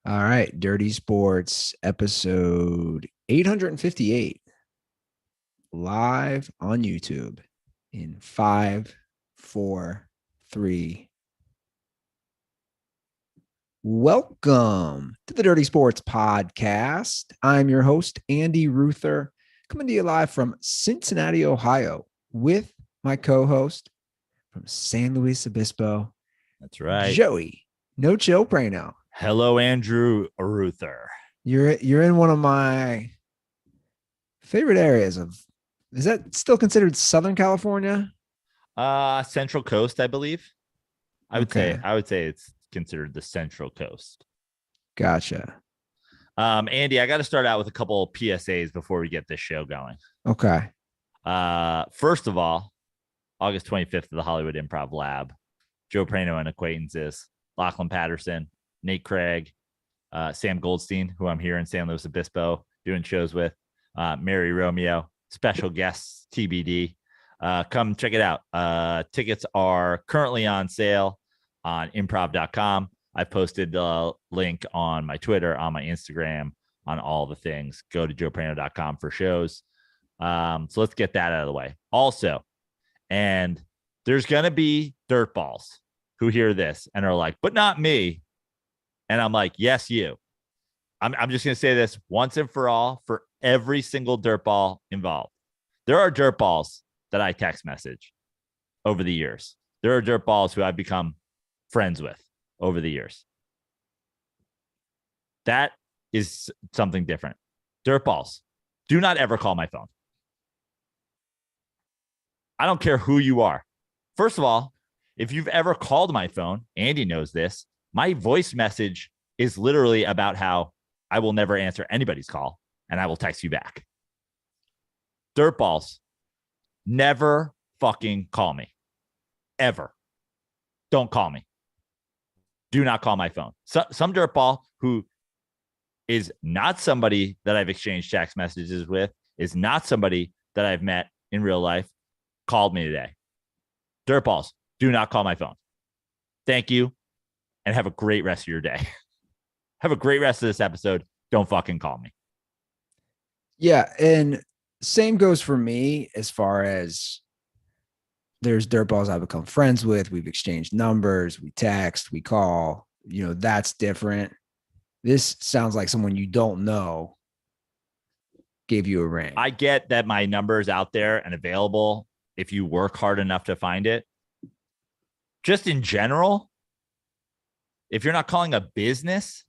All right, Dirty Sports episode 858 live on YouTube in 5, 4, 3. Welcome to the Dirty Sports Podcast. I'm your host, Andy Ruther, coming to you live from Cincinnati, Ohio, with my co-host from San Luis Obispo. That's right. Joey, no chill Prano. Hello, Andrew Ruther. You're in one of my favorite areas of. Is that still considered Southern California? Central Coast, I believe. I would say it's considered the Central Coast. Gotcha. Andy, I got to start out with a couple of PSAs before we get this show going. Okay. First of all, August 25th at the Hollywood Improv Lab, Joe Prano and acquaintances, Lachlan Patterson, Nate Craig, Sam Goldstein, who I'm here in San Luis Obispo doing shows with, Mary Romeo, special guests TBD. Come check it out. Tickets are currently on sale on improv.com. I've posted the link on my Twitter, on my Instagram, on all the things. Go to joeprano.com for shows. So let's get that out of the way. Also, and there's going to be DirtBalls who hear this and are like, but not me. And I'm like, yes, you. I'm just going to say this once and for all for every single DirtBall involved. There are DirtBalls that I text message over the years. There are DirtBalls who I've become friends with over the years. That is something different. DirtBalls, do not ever call my phone. I don't care who you are. First of all, if you've ever called my phone, Andy knows this. My voice message is literally about how I will never answer anybody's call and I will text you back. DirtBalls, never fucking call me. Ever. Don't call me. Do not call my phone. Some dirtball who is not somebody that I've exchanged text messages with, is not somebody that I've met in real life, called me today. Dirtballs, do not call my phone. Thank you. And have a great rest of your day. Have a great rest of this episode. Don't fucking call me. Yeah. And same goes for me as far as there's dirtballs I've become friends with. We've exchanged numbers. We text, we call. That's different. This sounds like someone you don't know gave you a ring. I get that my number is out there and available if you work hard enough to find it. Just in general, if you're not calling a business,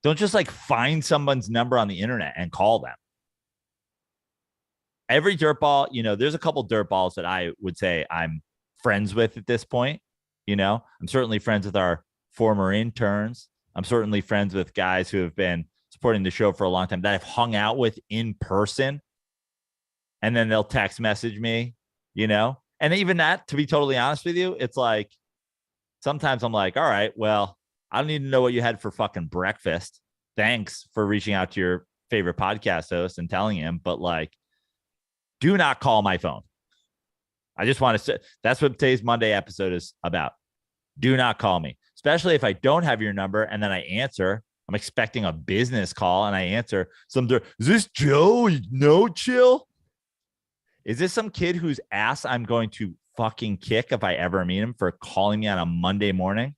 don't just like find someone's number on the internet and call them. Every dirtball, there's a couple dirtballs that I would say I'm friends with at this point. I'm certainly friends with our former interns. I'm certainly friends with guys who have been supporting the show for a long time that I've hung out with in person. And then they'll text message me, and even that, to be totally honest with you, it's like, sometimes I'm like, all right, well, I don't need to know what you had for fucking breakfast. Thanks for reaching out to your favorite podcast host and telling him, but like, do not call my phone. I just want to say that's what today's Monday episode is about. Do not call me, especially if I don't have your number and then I answer. I'm expecting a business call and I answer. Is this Joe? No chill? Is this some kid whose ass I'm going to fucking kick if I ever meet him for calling me on a Monday morning?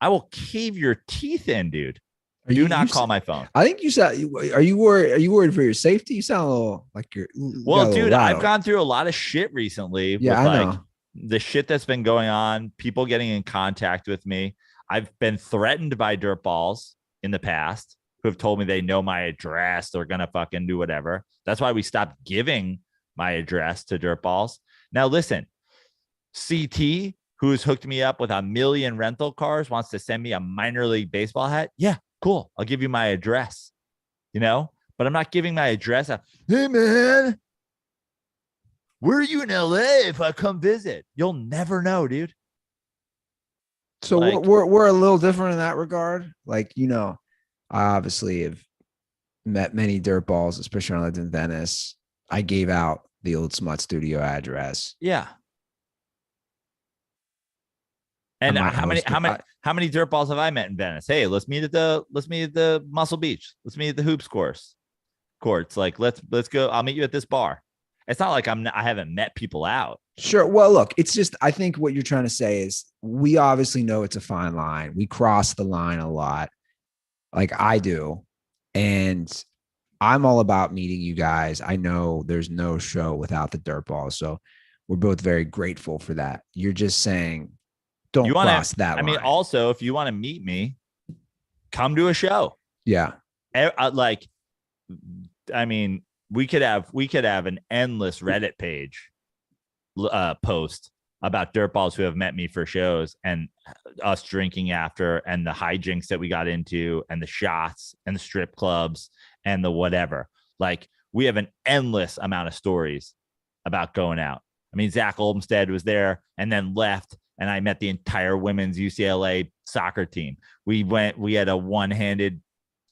I will cave your teeth in, dude. Do not call my phone. I think you said, are you worried? Are you worried for your safety? You sound a little like you're. Well, dude, I've gone through a lot of shit recently. Yeah, with I know. The shit that's been going on, people getting in contact with me. I've been threatened by dirtballs in the past who have told me they know my address. They're going to fucking do whatever. That's why we stopped giving my address to dirtballs. Now, listen, CT, who has hooked me up with 1 million rental cars, wants to send me a minor league baseball hat. Yeah, cool. I'll give you my address, but I'm not giving my address out. Hey, man, where are you in LA if I come visit? You'll never know, dude. So we're a little different in that regard. Like, I obviously have met many dirtballs, especially when I lived in Venice. I gave out the old Smut Studio address. Yeah. And how many? How many dirt balls have I met in Venice? Hey, let's meet at the Muscle Beach. Let's meet at the hoops courts. Like, let's go. I'll meet you at this bar. It's not like I haven't met people out. Sure. Well, look, it's just, I think what you're trying to say is we obviously know it's a fine line. We cross the line a lot, like I do. And I'm all about meeting you guys. I know there's no show without the dirt balls. So we're both very grateful for that. You're just saying, don't cross that line. I mean, also, if you want to meet me, come to a show. Yeah. Like, I mean, we could have an endless Reddit page post about dirtballs who have met me for shows and us drinking after, and the hijinks that we got into, and the shots and the strip clubs and the whatever. Like, we have an endless amount of stories about going out. I mean, Zach Olmstead was there and then left, and I met the entire women's UCLA soccer team. We had a one-handed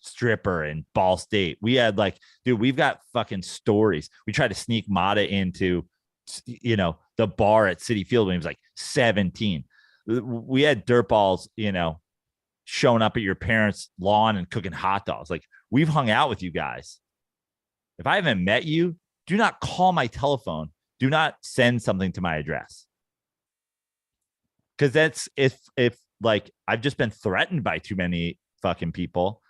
stripper in Ball State. We had we've got fucking stories. We tried to sneak Mata into, the bar at Citi Field when he was like 17. We had dirtballs, showing up at your parents' lawn and cooking hot dogs. Like, we've hung out with you guys. If I haven't met you, do not call my telephone. Do not send something to my address. Because that's if like I've just been threatened by too many fucking people,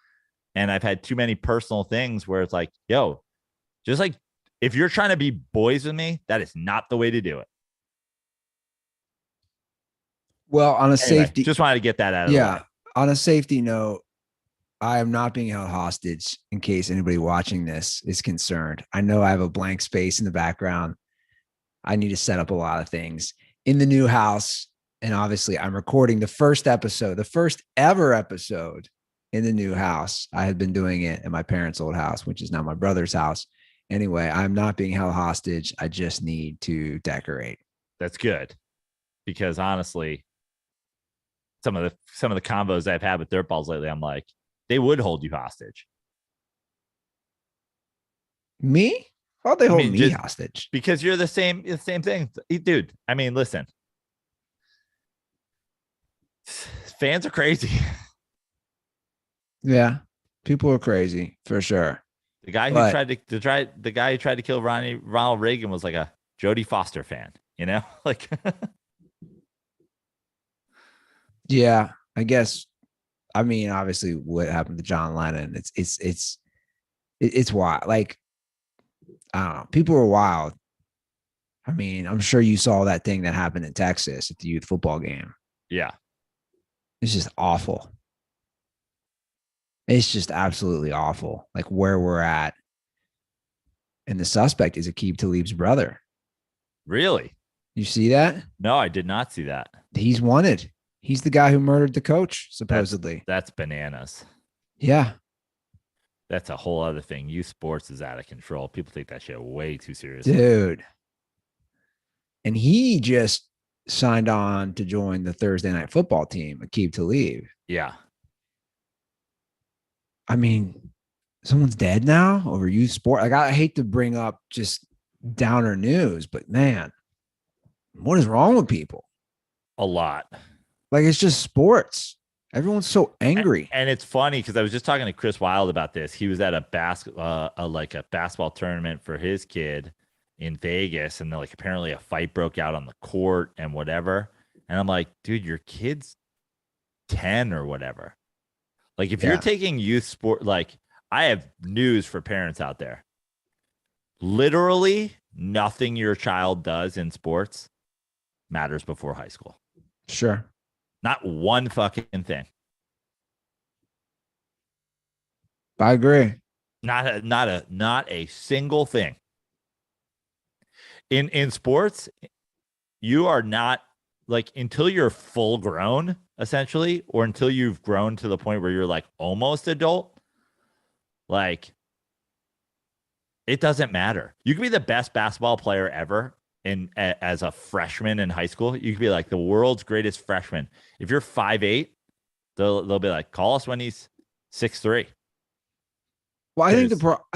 and I've had too many personal things where it's like, yo, just like, if you're trying to be boys with me, that is not the way to do it. Well, on a safety, just wanted to get that out of the way. On a safety note, I am not being held hostage in case anybody watching this is concerned. I know I have a blank space in the background. I need to set up a lot of things in the new house. And obviously I'm recording the first ever episode in the new house. I had been doing it in my parents' old house, which is now my brother's house. Anyway, I'm not being held hostage. I just need to decorate. That's good. Because honestly, some of the combos I've had with dirtballs lately, I'm like, they would hold you hostage. Me? How'd they hold me hostage? Because you're the same thing. Dude, I mean, listen. Fans are crazy. Yeah. People are crazy for sure. The guy who tried to kill Ronald Reagan was like a Jodie Foster fan, like. Yeah, I guess. I mean, obviously, what happened to John Lennon? It's wild. Like, I don't know. People are wild. I mean, I'm sure you saw that thing that happened in Texas at the youth football game. Yeah, it's just awful. It's just absolutely awful. Like where we're at, and the suspect is Aqib Talib's brother. Really? You see that? No, I did not see that. He's wanted. He's the guy who murdered the coach, supposedly. That's bananas. Yeah. That's a whole other thing. Youth sports is out of control. People take that shit way too seriously. Dude. And he just signed on to join the Thursday night football team, Aqib Talib. Yeah. I mean, someone's dead now over youth sport. Like, I hate to bring up just downer news, but man, what is wrong with people? A lot. Like, it's just sports. Everyone's so angry. And it's funny because I was just talking to Chris Wilde about this. He was at a basketball tournament for his kid in Vegas, and like apparently a fight broke out on the court and whatever. And I'm like, dude, your kid's 10 or whatever. Like, if you're taking youth sport, like, I have news for parents out there. Literally nothing your child does in sports matters before high school. Sure. Not one fucking thing. I agree. Not a single thing. In sports, you are not, like, until you're full grown, essentially, or until you've grown to the point where you're like almost adult, like, it doesn't matter. You could be the best basketball player ever as a freshman in high school. You could be like the world's greatest freshman. If you're 5'8", they'll be like, call us when he's 6'3". Well, I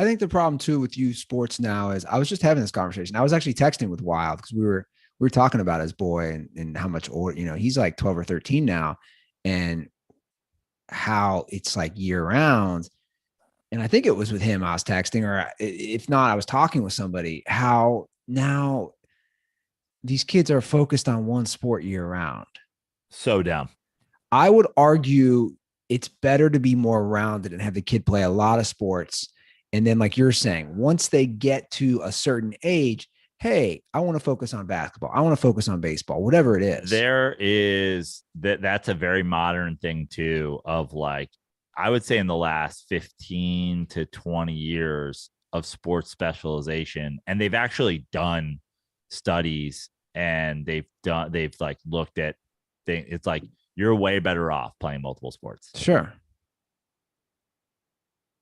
think the problem too with youth sports now is, I was just having this conversation. I was actually texting with Wild because we were talking about his boy and how much older, he's like 12 or 13 now. and how it's like year round. And I think it was with him I was texting, or if not, I was talking with somebody, how now these kids are focused on one sport year round. So dumb. I would argue it's better to be more rounded and have the kid play a lot of sports. And then, like you're saying, once they get to a certain age, hey, I want to focus on basketball. I want to focus on baseball, whatever it is. There is that's a very modern thing too, of like, I would say in the last 15 to 20 years of sports specialization. And they've actually done studies, and they've like looked at things. It's like, you're way better off playing multiple sports. Sure.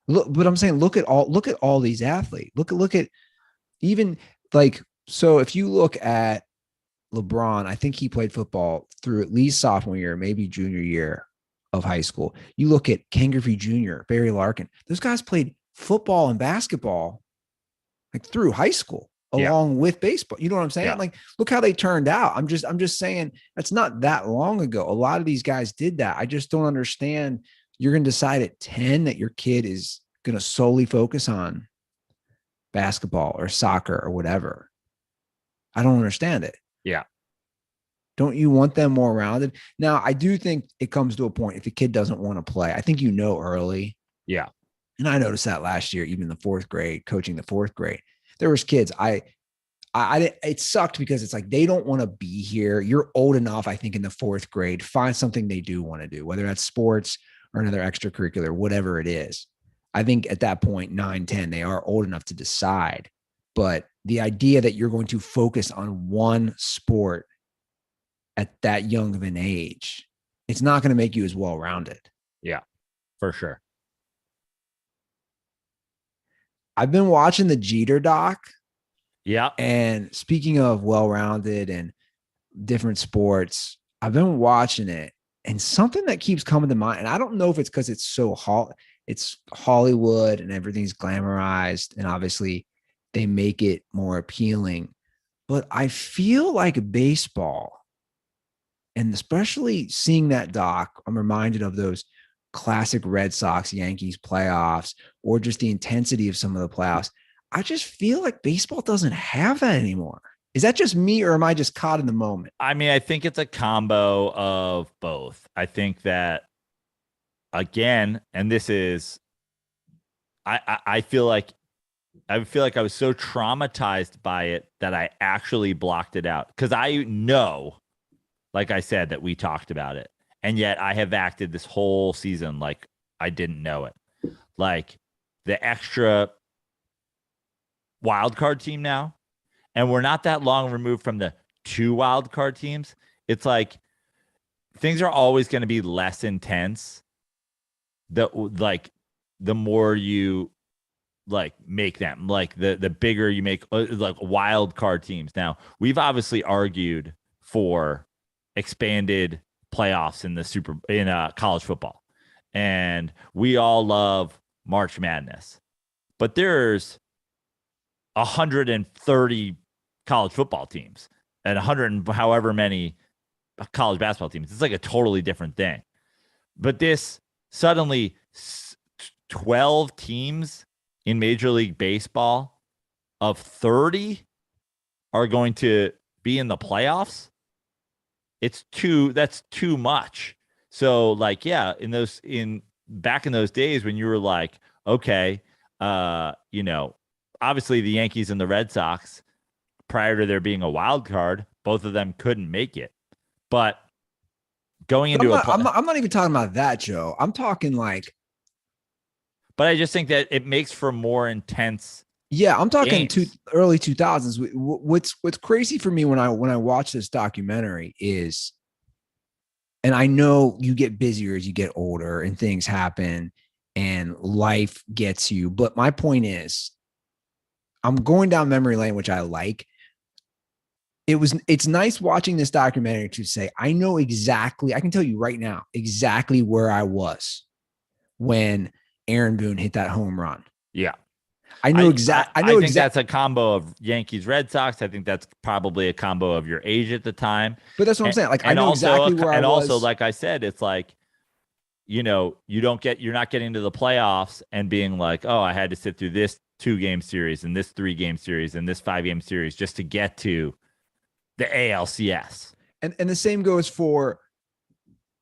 Look, but I'm saying, look at all these athletes. Look at even like, so if you look at LeBron, I think he played football through at least sophomore year, maybe junior year of high school. You look at Ken Griffey Jr., Barry Larkin. Those guys played football and basketball like through high school along with baseball. You know what I'm saying? Yeah. Like, look how they turned out. I'm just saying that's not that long ago. A lot of these guys did that. I just don't understand. You're going to decide at 10 that your kid is going to solely focus on basketball or soccer or whatever. I don't understand it. Yeah. Don't you want them more rounded? Now, I do think it comes to a point if the kid doesn't want to play. I think early. Yeah. And I noticed that last year, even in the fourth grade, coaching the fourth grade, there was kids. It sucked because it's like, they don't want to be here. You're old enough, I think, in the fourth grade, find something they do want to do, whether that's sports or another extracurricular, whatever it is. I think at that point, 9, 10, they are old enough to decide. But the idea that you're going to focus on one sport at that young of an age, it's not going to make you as well-rounded. Yeah, for sure. I've been watching the Jeter doc. Yeah. And speaking of well-rounded and different sports, I've been watching it, and something that keeps coming to mind, and I don't know if it's because it's it's Hollywood and everything's glamorized, and obviously they make it more appealing, but I feel like baseball, and especially seeing that doc, I'm reminded of those classic Red Sox, Yankees playoffs, or just the intensity of some of the playoffs. I just feel like baseball doesn't have that anymore. Is that just me, or am I just caught in the moment? I mean, I think it's a combo of both. I think that, again, and this is, I feel like I was so traumatized by it that I actually blocked it out, because I know, like I said, that we talked about it, and yet I have acted this whole season like I didn't know it. Like, the extra wild card team now, and we're not that long removed from the 2 wild card teams. It's like, things are always going to be less intense the more you like make them, like the bigger you make like wild card teams. Now, we've obviously argued for expanded playoffs in college football, and we all love March Madness, but there's 130 college football teams and 100 and however many college basketball teams. It's like a totally different thing. But this suddenly 12 teams in Major League Baseball of 30 are going to be in the playoffs. That's too much. So, like, yeah, back in those days when you were like, okay, obviously the Yankees and the Red Sox, prior to there being a wild card, both of them couldn't make it. But going into I'm not even talking about that, Joe. I'm talking like, but I just think that it makes for more intense. Yeah, I'm talking early 2000s. What's crazy for me when I watch this documentary is, and I know you get busier as you get older and things happen and life gets you, but my point is, I'm going down memory lane, which I like. It's nice watching this documentary to say, I know exactly, I can tell you right now exactly where I was when Aaron Boone hit that home run. Yeah. I knew exactly. I think that's a combo of Yankees Red Sox. I think that's probably a combo of your age at the time. But that's what I'm saying. Like, I know also, exactly where I and also, was. like I said, it's like, you're not getting to the playoffs and being like, oh, I had to sit through this 2-game series and this 3-game series and this 5-game series just to get to the ALCS. And the same goes for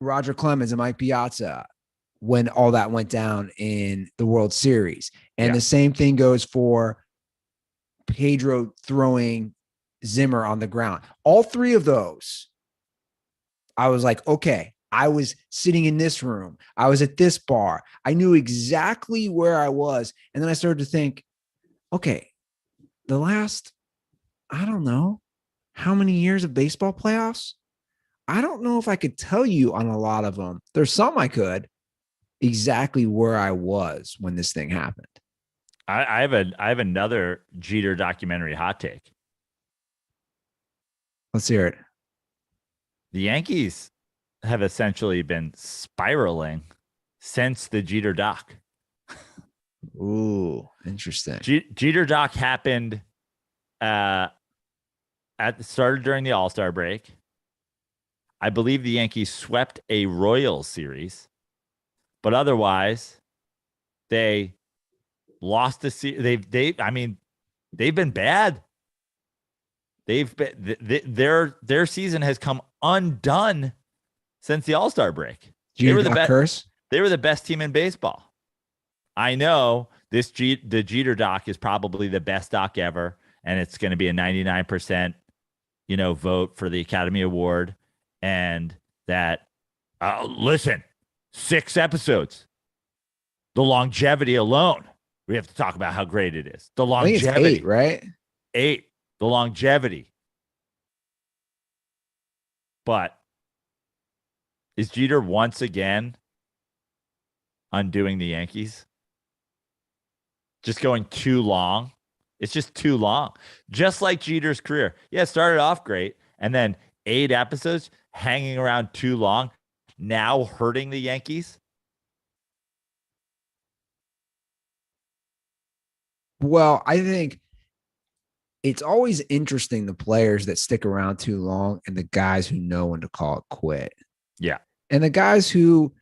Roger Clemens and Mike Piazza when all that went down in the World Series. And the same thing goes for Pedro throwing Zimmer on the ground. All three of those, I was like, okay, I was sitting in this room. I was at this bar. I knew exactly where I was. And then I started to think, okay, the last, I don't know how many years of baseball playoffs. I don't know if I could tell you on a lot of them. There's some I could exactly where I was when this thing happened. I have another Jeter documentary hot take. Let's hear it. The Yankees have essentially been spiraling since the Jeter doc. Ooh, interesting. Jeter doc happened started during the All-Star break. I believe the Yankees swept a Royals series, but otherwise they lost the series. They've been bad. Their season has come undone since the All-Star break. They were the best team in baseball. I know the Jeter doc is probably the best doc ever, and it's going to be a 99%, vote for the Academy Award. And that, listen, 6 episodes, the longevity alone. We have to talk about how great it is. The longevity, I think it's 8, right? 8, the longevity. But is Jeter once again undoing the Yankees? Just going too long. It's just too long. Just like Jeter's career. Yeah, it started off great. And then 8 episodes hanging around too long. Now hurting the Yankees. Well, I think it's always interesting, the players that stick around too long and the guys who know when to call it quit. Yeah. And the guys who,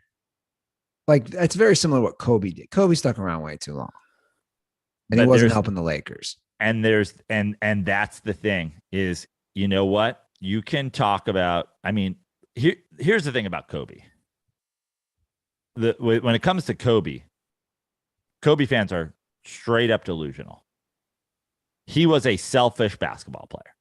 like, it's very similar to what Kobe did. Kobe stuck around way too long. And he wasn't helping the Lakers. And that's the thing is, you know what? You can talk about, here's the thing about Kobe. When it comes to Kobe fans are straight up delusional. He was a selfish basketball player.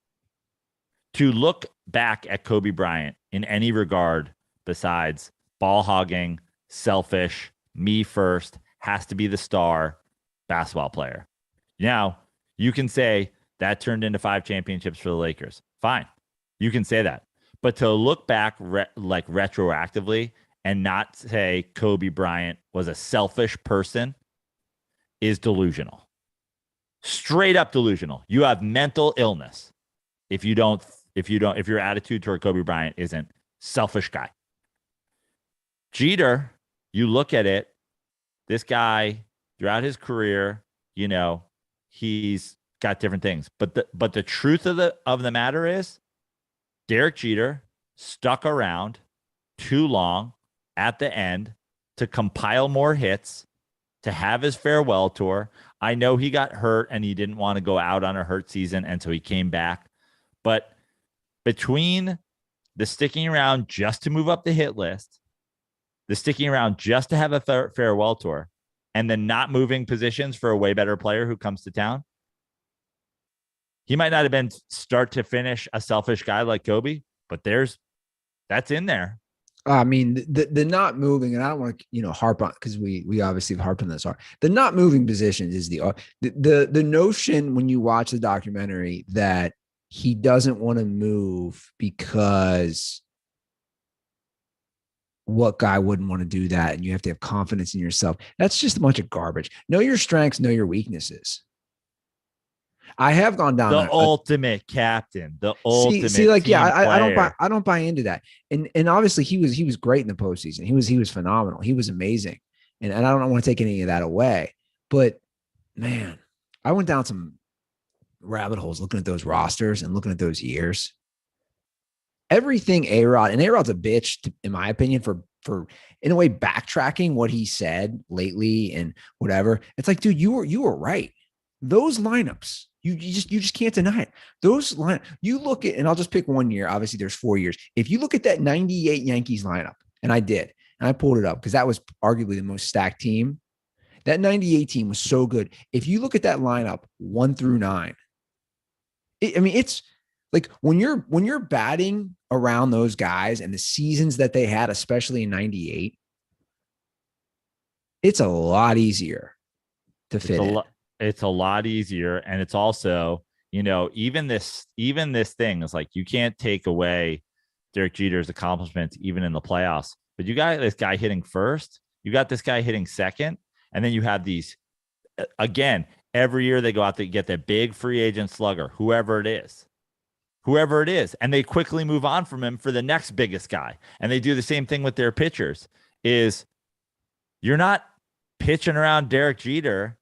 To look back at Kobe Bryant in any regard besides ball hogging, selfish, me first, has to be the star basketball player. Now, you can say that turned into 5 championships for the Lakers. Fine. You can say that. But to look back retroactively and not say Kobe Bryant was a selfish person is delusional. Straight up delusional. You have mental illness if your attitude toward Kobe Bryant isn't selfish guy. Jeter, you look at it, this guy throughout his career, he's got different things. But the truth of the matter is Derek Jeter stuck around too long at the end to compile more hits, to have his farewell tour. I know he got hurt and he didn't want to go out on a hurt season, and so he came back. But between the sticking around just to move up the hit list, the sticking around just to have a farewell tour, and then not moving positions for a way better player who comes to town, he might not have been start to finish a selfish guy like Kobe, but that's in there. The not moving, and I don't want to harp on, because we obviously have harped on this. The not moving positions is the notion when you watch the documentary that he doesn't want to move because what guy wouldn't want to do that, and you have to have confidence in yourself. That's just a bunch of garbage. Know your strengths, know your weaknesses. I have gone down the ultimate captain, the ultimate I don't buy into that. And obviously he was great in the postseason. He was phenomenal. He was amazing. And I don't want to take any of that away. But man, I went down some rabbit holes looking at those rosters and looking at those years. Everything A-Rod, and A-Rod's a bitch, in my opinion, for in a way backtracking what he said lately and whatever. It's like, dude, you were right. Those lineups, you just can't deny it. Those line, you look at, and I'll just pick 1 year. Obviously, there's 4 years. If you look at that 98 Yankees lineup, and I did, and I pulled it up because that was arguably the most stacked team. That 98 team was so good. If you look at that lineup 1 through 9, it's like when you're batting around those guys and the seasons that they had, especially in 98, it's a lot easier to fit in. It's a lot easier. And it's also, even this thing is like, you can't take away Derek Jeter's accomplishments, even in the playoffs, but you got this guy hitting first, you got this guy hitting second. And then you have these, again, every year they go out to get the big free agent slugger, whoever it is. And they quickly move on from him for the next biggest guy. And they do the same thing with their pitchers is you're not pitching around Derek Jeter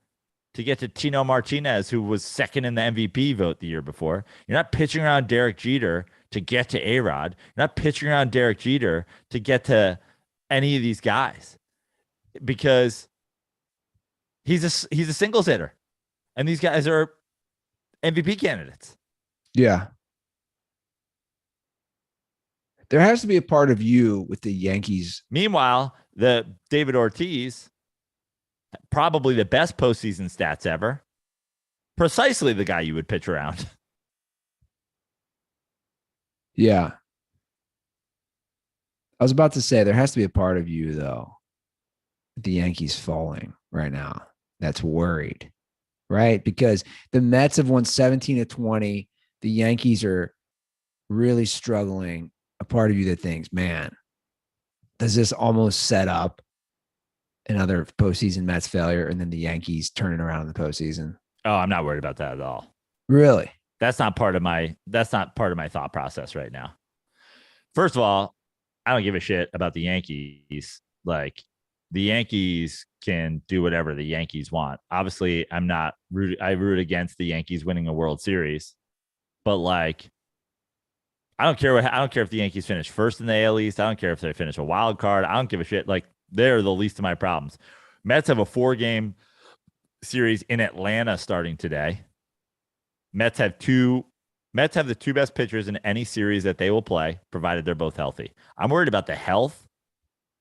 to get to Tino Martinez, who was second in the MVP vote the year before. You're not pitching around Derek Jeter to get to A-Rod. You're not pitching around Derek Jeter to get to any of these guys because he's a singles hitter. And these guys are MVP candidates. Yeah. There has to be a part of you with the Yankees. Meanwhile, the David Ortiz, probably the best postseason stats ever. Precisely the guy you would pitch around. Yeah. I was about to say there has to be a part of you, though, the Yankees falling right now. That's worried, right? Because the Mets have won 17 to 20. The Yankees are really struggling. A part of you that thinks, man, does this almost set up another postseason Mets failure and then the Yankees turning around in the postseason? Oh, I'm not worried about that at all. Really? That's not part of my thought process right now. First of all, I don't give a shit about the Yankees. Like, the Yankees can do whatever the Yankees want. Obviously, I root against the Yankees winning a World Series, but like, I don't care if the Yankees finish first in the AL East. I don't care if they finish a wild card. I don't give a shit. Like, they're the least of my problems. Mets have a 4-game series in Atlanta starting today. Mets have the 2 best pitchers in any series that they will play, provided they're both healthy. I'm worried about the health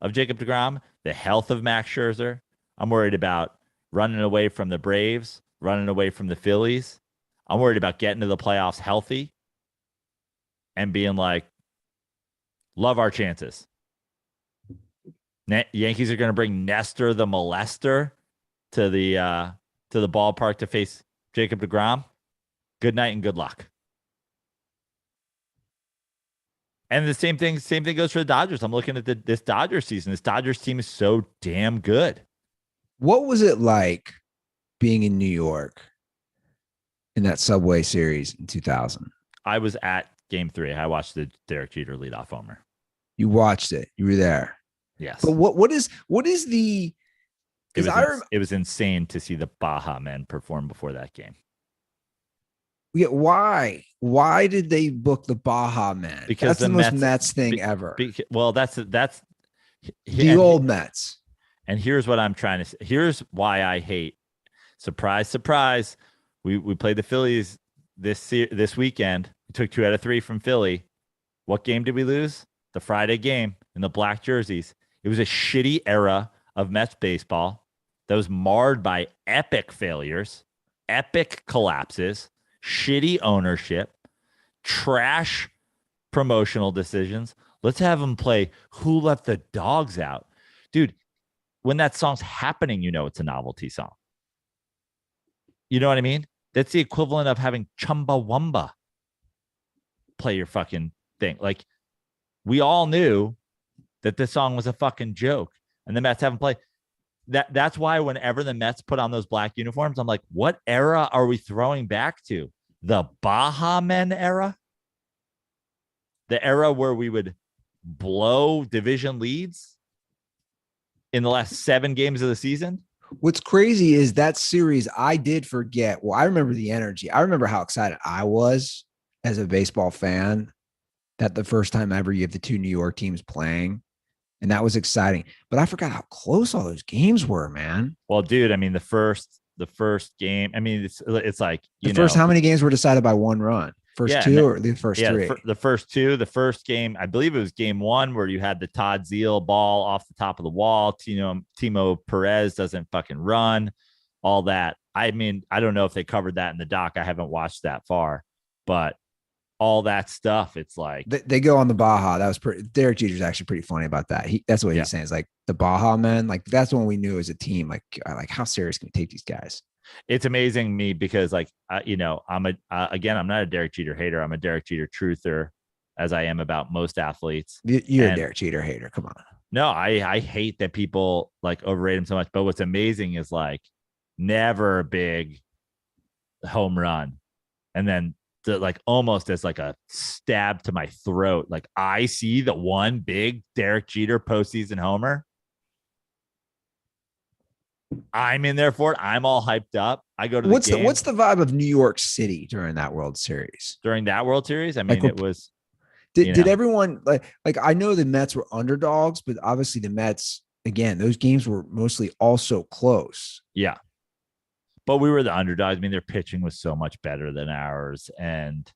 of Jacob deGrom, the health of Max Scherzer. I'm worried about running away from the Braves, running away from the Phillies. I'm worried about getting to the playoffs healthy and being like, love our chances. Yankees are going to bring Nestor the molester to the ballpark to face Jacob deGrom. Good night and good luck. And the same thing goes for the Dodgers. I'm looking at this Dodgers season. This Dodgers team is so damn good. What was it like being in New York in that Subway series in 2000? I was at Game 3. I watched the Derek Jeter leadoff homer. You watched it. You were there. Yes. But what is the? It was insane to see the Baja Men perform before that game. Yeah, why? Why did they book the Baja Men? Because that's the most Mets thing ever. That's the old Mets. And here's what I'm trying to say. Here's why I hate. Surprise, surprise. We played the Phillies this weekend. We took 2 out of 3 from Philly. What game did we lose? The Friday game in the black jerseys. It was a shitty era of Mets baseball that was marred by epic failures, epic collapses, shitty ownership, trash promotional decisions. Let's have them play Who Let the Dogs Out. Dude, when that song's happening, it's a novelty song. You know what I mean? That's the equivalent of having Chumbawamba play your fucking thing. Like, we all knew that this song was a fucking joke, and the Mets haven't played. That's why whenever the Mets put on those black uniforms, I'm like, what era are we throwing back to? The Baja Men era? The era where we would blow division leads in the last 7 games of the season? What's crazy is that series I did forget. Well, I remember the energy. I remember how excited I was as a baseball fan that the first time ever you have the two New York teams playing. And that was exciting. But I forgot how close all those games were, man. Well, dude, I mean, the first game, I mean, it's like, The first, how many games were decided by one run? First yeah, two or the first yeah, three? the first two, the first game, I believe it was game one where you had the Todd Zeal ball off the top of the wall. Timo Perez doesn't fucking run, all that. I mean, I don't know if they covered that in the doc. I haven't watched that far, but all that stuff, it's like They go on the Baja. That was pretty. Derek Jeter's actually pretty funny about that. That's what he's saying. It's like the Baja man. Like that's when we knew as a team. Like how serious can we take these guys? it's amazing me because I'm again, I'm not a Derek Jeter hater. I'm a Derek Jeter truther, as I am about most athletes. You're a Derek Jeter hater. Come on. No, I hate that people like overrate him so much. But what's amazing is like never a big home run, and then like almost as like a stab to my throat. Like I see the one big Derek Jeter postseason homer. I'm in there for it. I'm all hyped up. I go to what's the game. What's the vibe of New York City during that World Series? During that World Series? I mean, like, it was. Did everyone like? I know the Mets were underdogs, but obviously the Mets again. Those games were mostly also close. Yeah, but we were the underdogs. I mean, their pitching was so much better than ours, and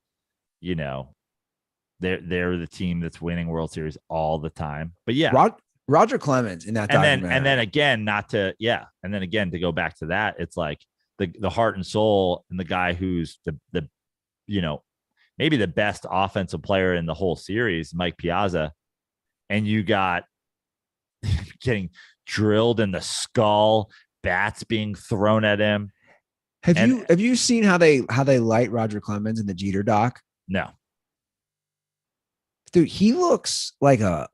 they're the team that's winning World Series all the time. But yeah, Roger Clemens in that documentary. And then again, to go back to that, it's like the heart and soul and the guy who's the maybe the best offensive player in the whole series, Mike Piazza, and you got getting drilled in the skull, bats being thrown at him. Have you seen how they light Roger Clemens in the Jeter doc? No. Dude, he looks like a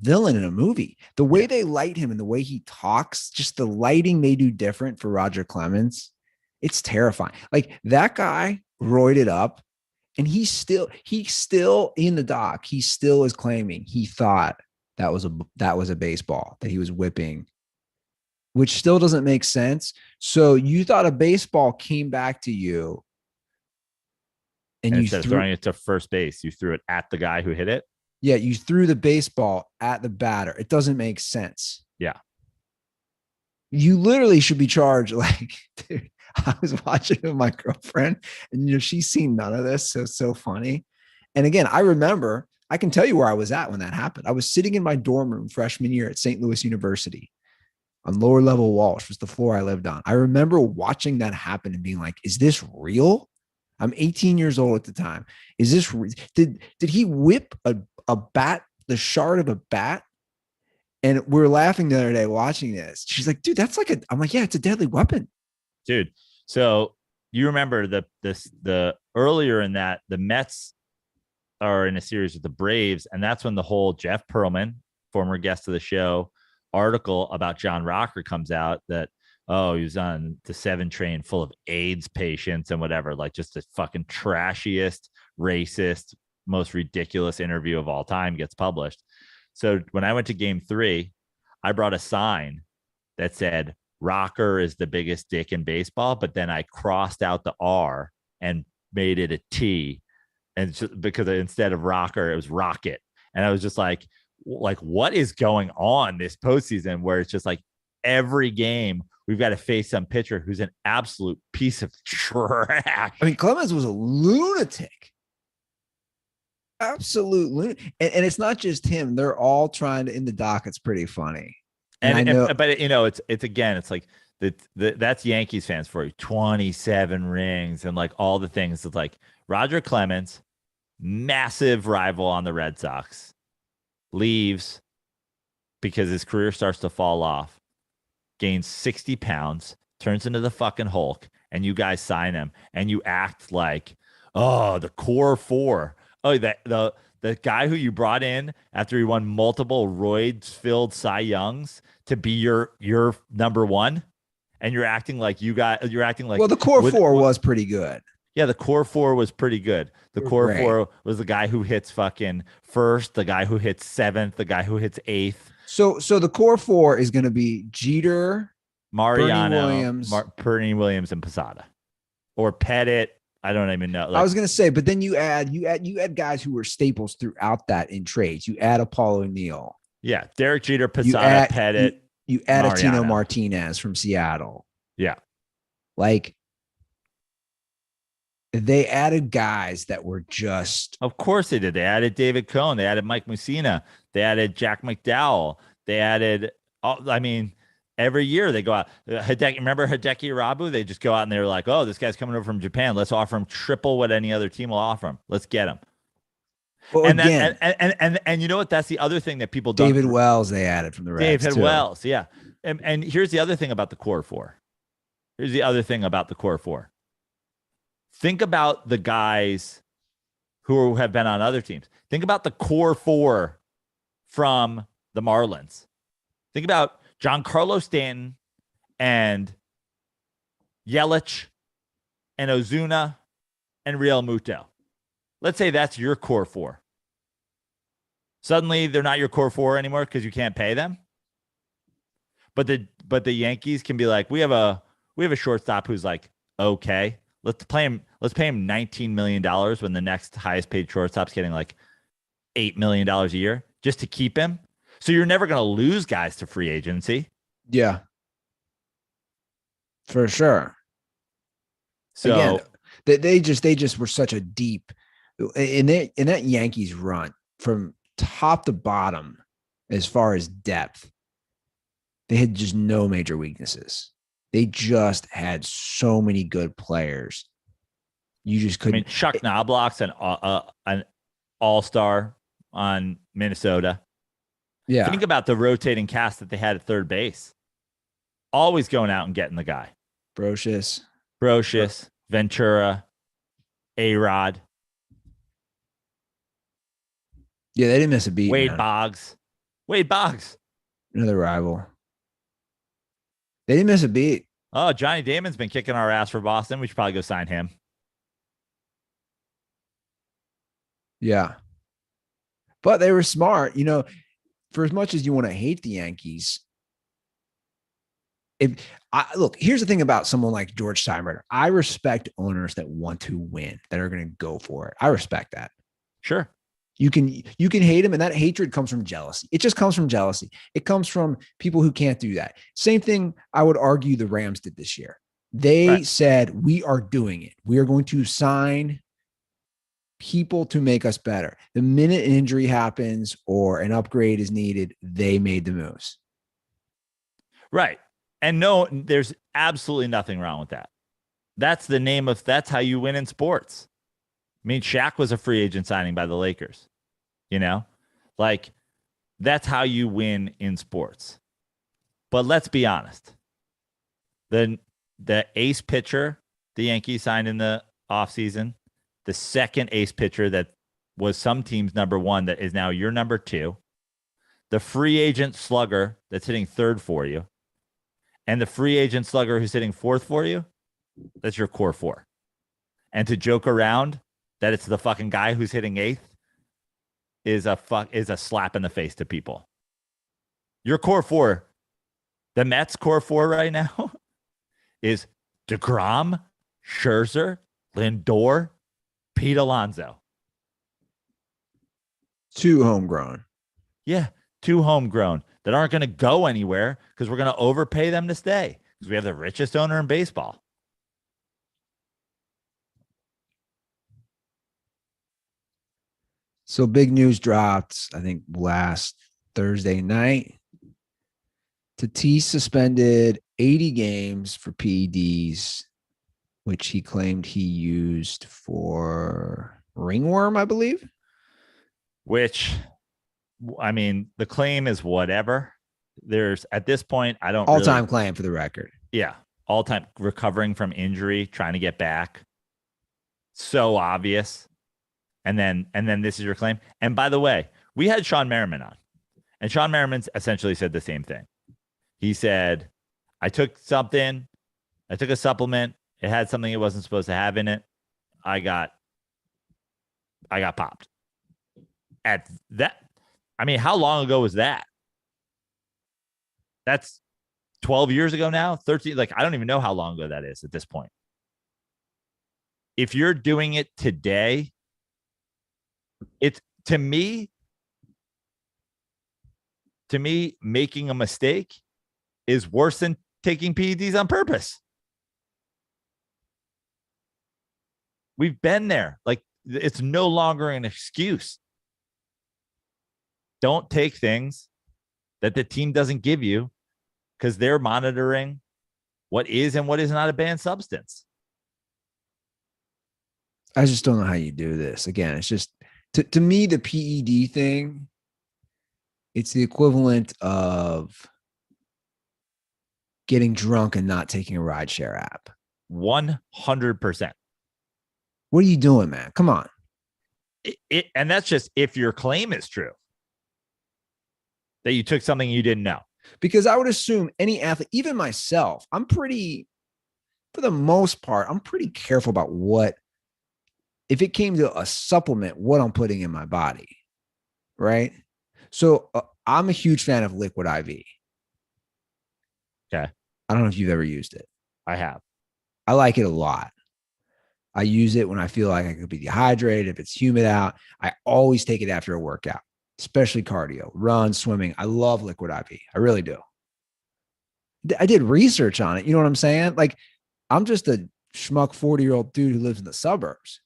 villain in a movie. The way they light him and the way he talks, just the lighting they do different for Roger Clemens. It's terrifying. Like that guy roided up, and he's still in the doc. He still is claiming he thought that was a baseball that he was whipping, which still doesn't make sense. So you thought a baseball came back to you, and instead of throwing it to first base, you threw it at the guy who hit it. Yeah, you threw the baseball at the batter. It doesn't make sense. Yeah. You literally should be charged. Like, dude, I was watching with my girlfriend, and she's seen none of this. So it's so funny. And again, I remember, I can tell you where I was at when that happened. I was sitting in my dorm room freshman year at St. Louis University on lower level Walsh, was the floor I lived on. I remember watching that happen and being like, is this real? I'm 18 years old at the time. Is this did he whip a bat, the shard of a bat? And we were laughing the other day watching this. She's like, dude, that's like I'm like, yeah, it's a deadly weapon. Dude. So you remember the earlier in that the Mets are in a series with the Braves, and that's when the whole Jeff Pearlman, former guest of the show, article about John Rocker comes out that he was on the 7 train full of AIDS patients and whatever, like just the fucking trashiest, racist, most ridiculous interview of all time gets published. So when I went to game 3, I brought a sign that said Rocker is the biggest dick in baseball, but then I crossed out the R and made it a T. And because instead of Rocker, it was Rocket. And I was just like, what is going on this postseason where it's just like every game we've got to face some pitcher who's an absolute piece of trash. I mean, Clemens was a lunatic. Absolute lunatic. And it's not just him. They're all trying to, in the doc, it's pretty funny. And I know, but it's again, it's like that's Yankees fans for you. 27 rings and like all the things. It's like Roger Clemens, massive rival on the Red Sox, leaves because his career starts to fall off, gains 60 pounds, turns into the fucking Hulk, and you guys sign him and you act like, oh, the core 4. Oh, the guy who you brought in after he won multiple roids-filled Cy Youngs to be your number 1, and you're acting like well, the core 4 was pretty good. Yeah, the core 4 was pretty good. The core great. 4 was the guy who hits fucking first, the guy who hits 7th, the guy who hits 8th. So the core 4 is going to be Jeter, Mariano, Williams. Bernie Williams, and Posada, or Pettit. I don't even know. I was gonna say, but then you add guys who were staples throughout that in trades. You add Apollo Neal. Yeah, Derek Jeter, You Posada, add Pettit. you add a Mariano. Tino Martinez from Seattle. Yeah. Like they added guys that were just. Of course they did. They added David Cohn. They added Mike Mussina. They added Jack McDowell. They added, I mean, every year they go out. Remember Hideki Irabu? They just go out and they're like, oh, this guy's coming over from Japan. Let's offer him triple what any other team will offer him. Let's get him. Well, and again, and you know what? That's the other thing that people don't. David Wells they added from the Reds. David Wells, yeah. And here's the other thing about the core four. Think about the guys who have been on other teams. Think about the core four from the Marlins. Think about Giancarlo Stanton and Yelich and Ozuna and Real Muto. Let's say that's your core four. Suddenly they're not your core four anymore because you can't pay them. But the Yankees can be like, we have a shortstop who's like, okay, let's pay him $19 million when the next highest paid shortstop's getting like $8 million a year just to keep him. So you're never going to lose guys to free agency. Yeah. For sure. So again, they just were such a deep in that Yankees run from top to bottom as far as depth. They had just no major weaknesses. They just had so many good players. You just couldn't. I mean, Chuck Knobloch's an all-star on Minnesota. Yeah. Think about the rotating cast that they had at third base. Always going out and getting the guy. Brocious, Ventura, A-Rod. Yeah, they didn't miss a beat. Wade Boggs. Another rival. They didn't miss a beat. Oh, Johnny Damon's been kicking our ass for Boston. We should probably go sign him. Yeah. But they were smart. You know, for as much as you want to hate the Yankees, look, here's the thing about someone like George Steinbrenner. I respect owners that want to win, that are going to go for it. I respect that. Sure. You can hate him, and that hatred comes from jealousy. It just comes from jealousy. It comes from people who can't do that. Same thing I would argue the Rams did this year. They said, we are doing it. We are going to sign people to make us better. The minute an injury happens or an upgrade is needed, they made the moves. Right. And no, there's absolutely nothing wrong with that. That's how you win in sports. I mean, Shaq was a free agent signing by the Lakers, you know, like that's how you win in sports. But let's be honest. The ace pitcher the Yankees signed in the offseason, the second ace pitcher that was some team's number one that is now your number two, the free agent slugger that's hitting third for you, and the free agent slugger who's hitting fourth for you, that's your core four. And to joke around that it's the fucking guy who's hitting eighth is a slap in the face to people. Your core four, the Mets core four right now is DeGrom, Scherzer, Lindor, Pete Alonso. 2 homegrown. Yeah, 2 homegrown that aren't going to go anywhere because we're going to overpay them to stay because we have the richest owner in baseball. So big news dropped, I think, last Thursday night. Tatis suspended 80 games for PEDs, which he claimed he used for ringworm, I believe. Which, I mean, the claim is whatever. There's, at this point, I don't all-time claim for the record. Yeah, all-time recovering from injury, trying to get back. So obvious. And then this is your claim. And by the way, we had Sean Merriman on, and Sean Merriman essentially said the same thing. He said, I took a supplement. It had something it wasn't supposed to have in it. I got popped. At that, I mean, how long ago was that? That's 12 years ago now, 13, like I don't even know how long ago that is at this point. If you're doing it today, it's to me, making a mistake is worse than taking PEDs on purpose. We've been there. Like, it's no longer an excuse. Don't take things that the team doesn't give you because they're monitoring what is and what is not a banned substance. I just don't know how you do this. Again, it's just to me, the PED thing, it's the equivalent of getting drunk and not taking a rideshare app. 100%. What are you doing, man? Come on. And that's just if your claim is true, that you took something you didn't know. Because I would assume any athlete, even myself, for the most part, I'm pretty careful about what, if it came to a supplement, what I'm putting in my body, right? So I'm a huge fan of Liquid IV. Okay. I don't know if you've ever used it. I have. I like it a lot. I use it when I feel like I could be dehydrated. If it's humid out, I always take it after a workout, especially cardio, run, swimming. I love Liquid IV. I really do. I did research on it. You know what I'm saying? Like, I'm just a schmuck 40-year-old dude who lives in the suburbs.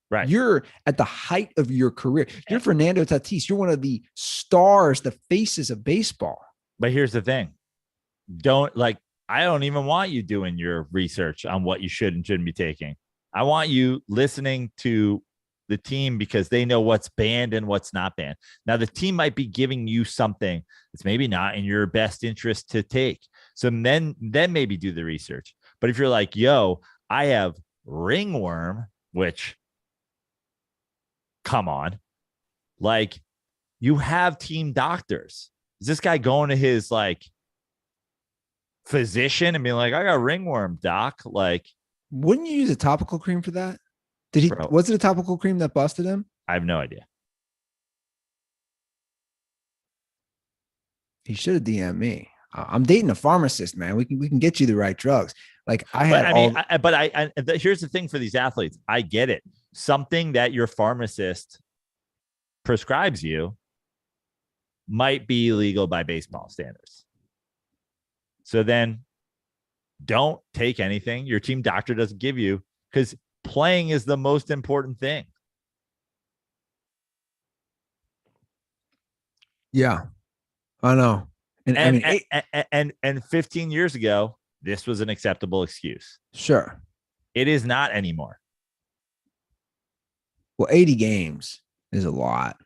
Right. You're at the height of your career. You're Fernando Tatis. You're one of the stars, the faces of baseball. But here's the thing. I don't even want you doing your research on what you should and shouldn't be taking. I want you listening to the team because they know what's banned and what's not banned. Now, the team might be giving you something that's maybe not in your best interest to take. So then maybe do the research. But if you're like, yo, I have ringworm, which, come on, like, you have team doctors. Is this guy going to his like physician and being like, I got ringworm, doc? Like, wouldn't you use a topical cream for that? Was it a topical cream that busted him? I have no idea. He should have DM'd me. I'm dating a pharmacist, man. We can get you the right drugs. Like here's the thing for these athletes. I get it. Something that your pharmacist prescribes you might be illegal by baseball standards. So then don't take anything your team doctor doesn't give you, because playing is the most important thing. Yeah, I know. And 15 years ago, this was an acceptable excuse. Sure. It is not anymore. Well, 80 games is a lot.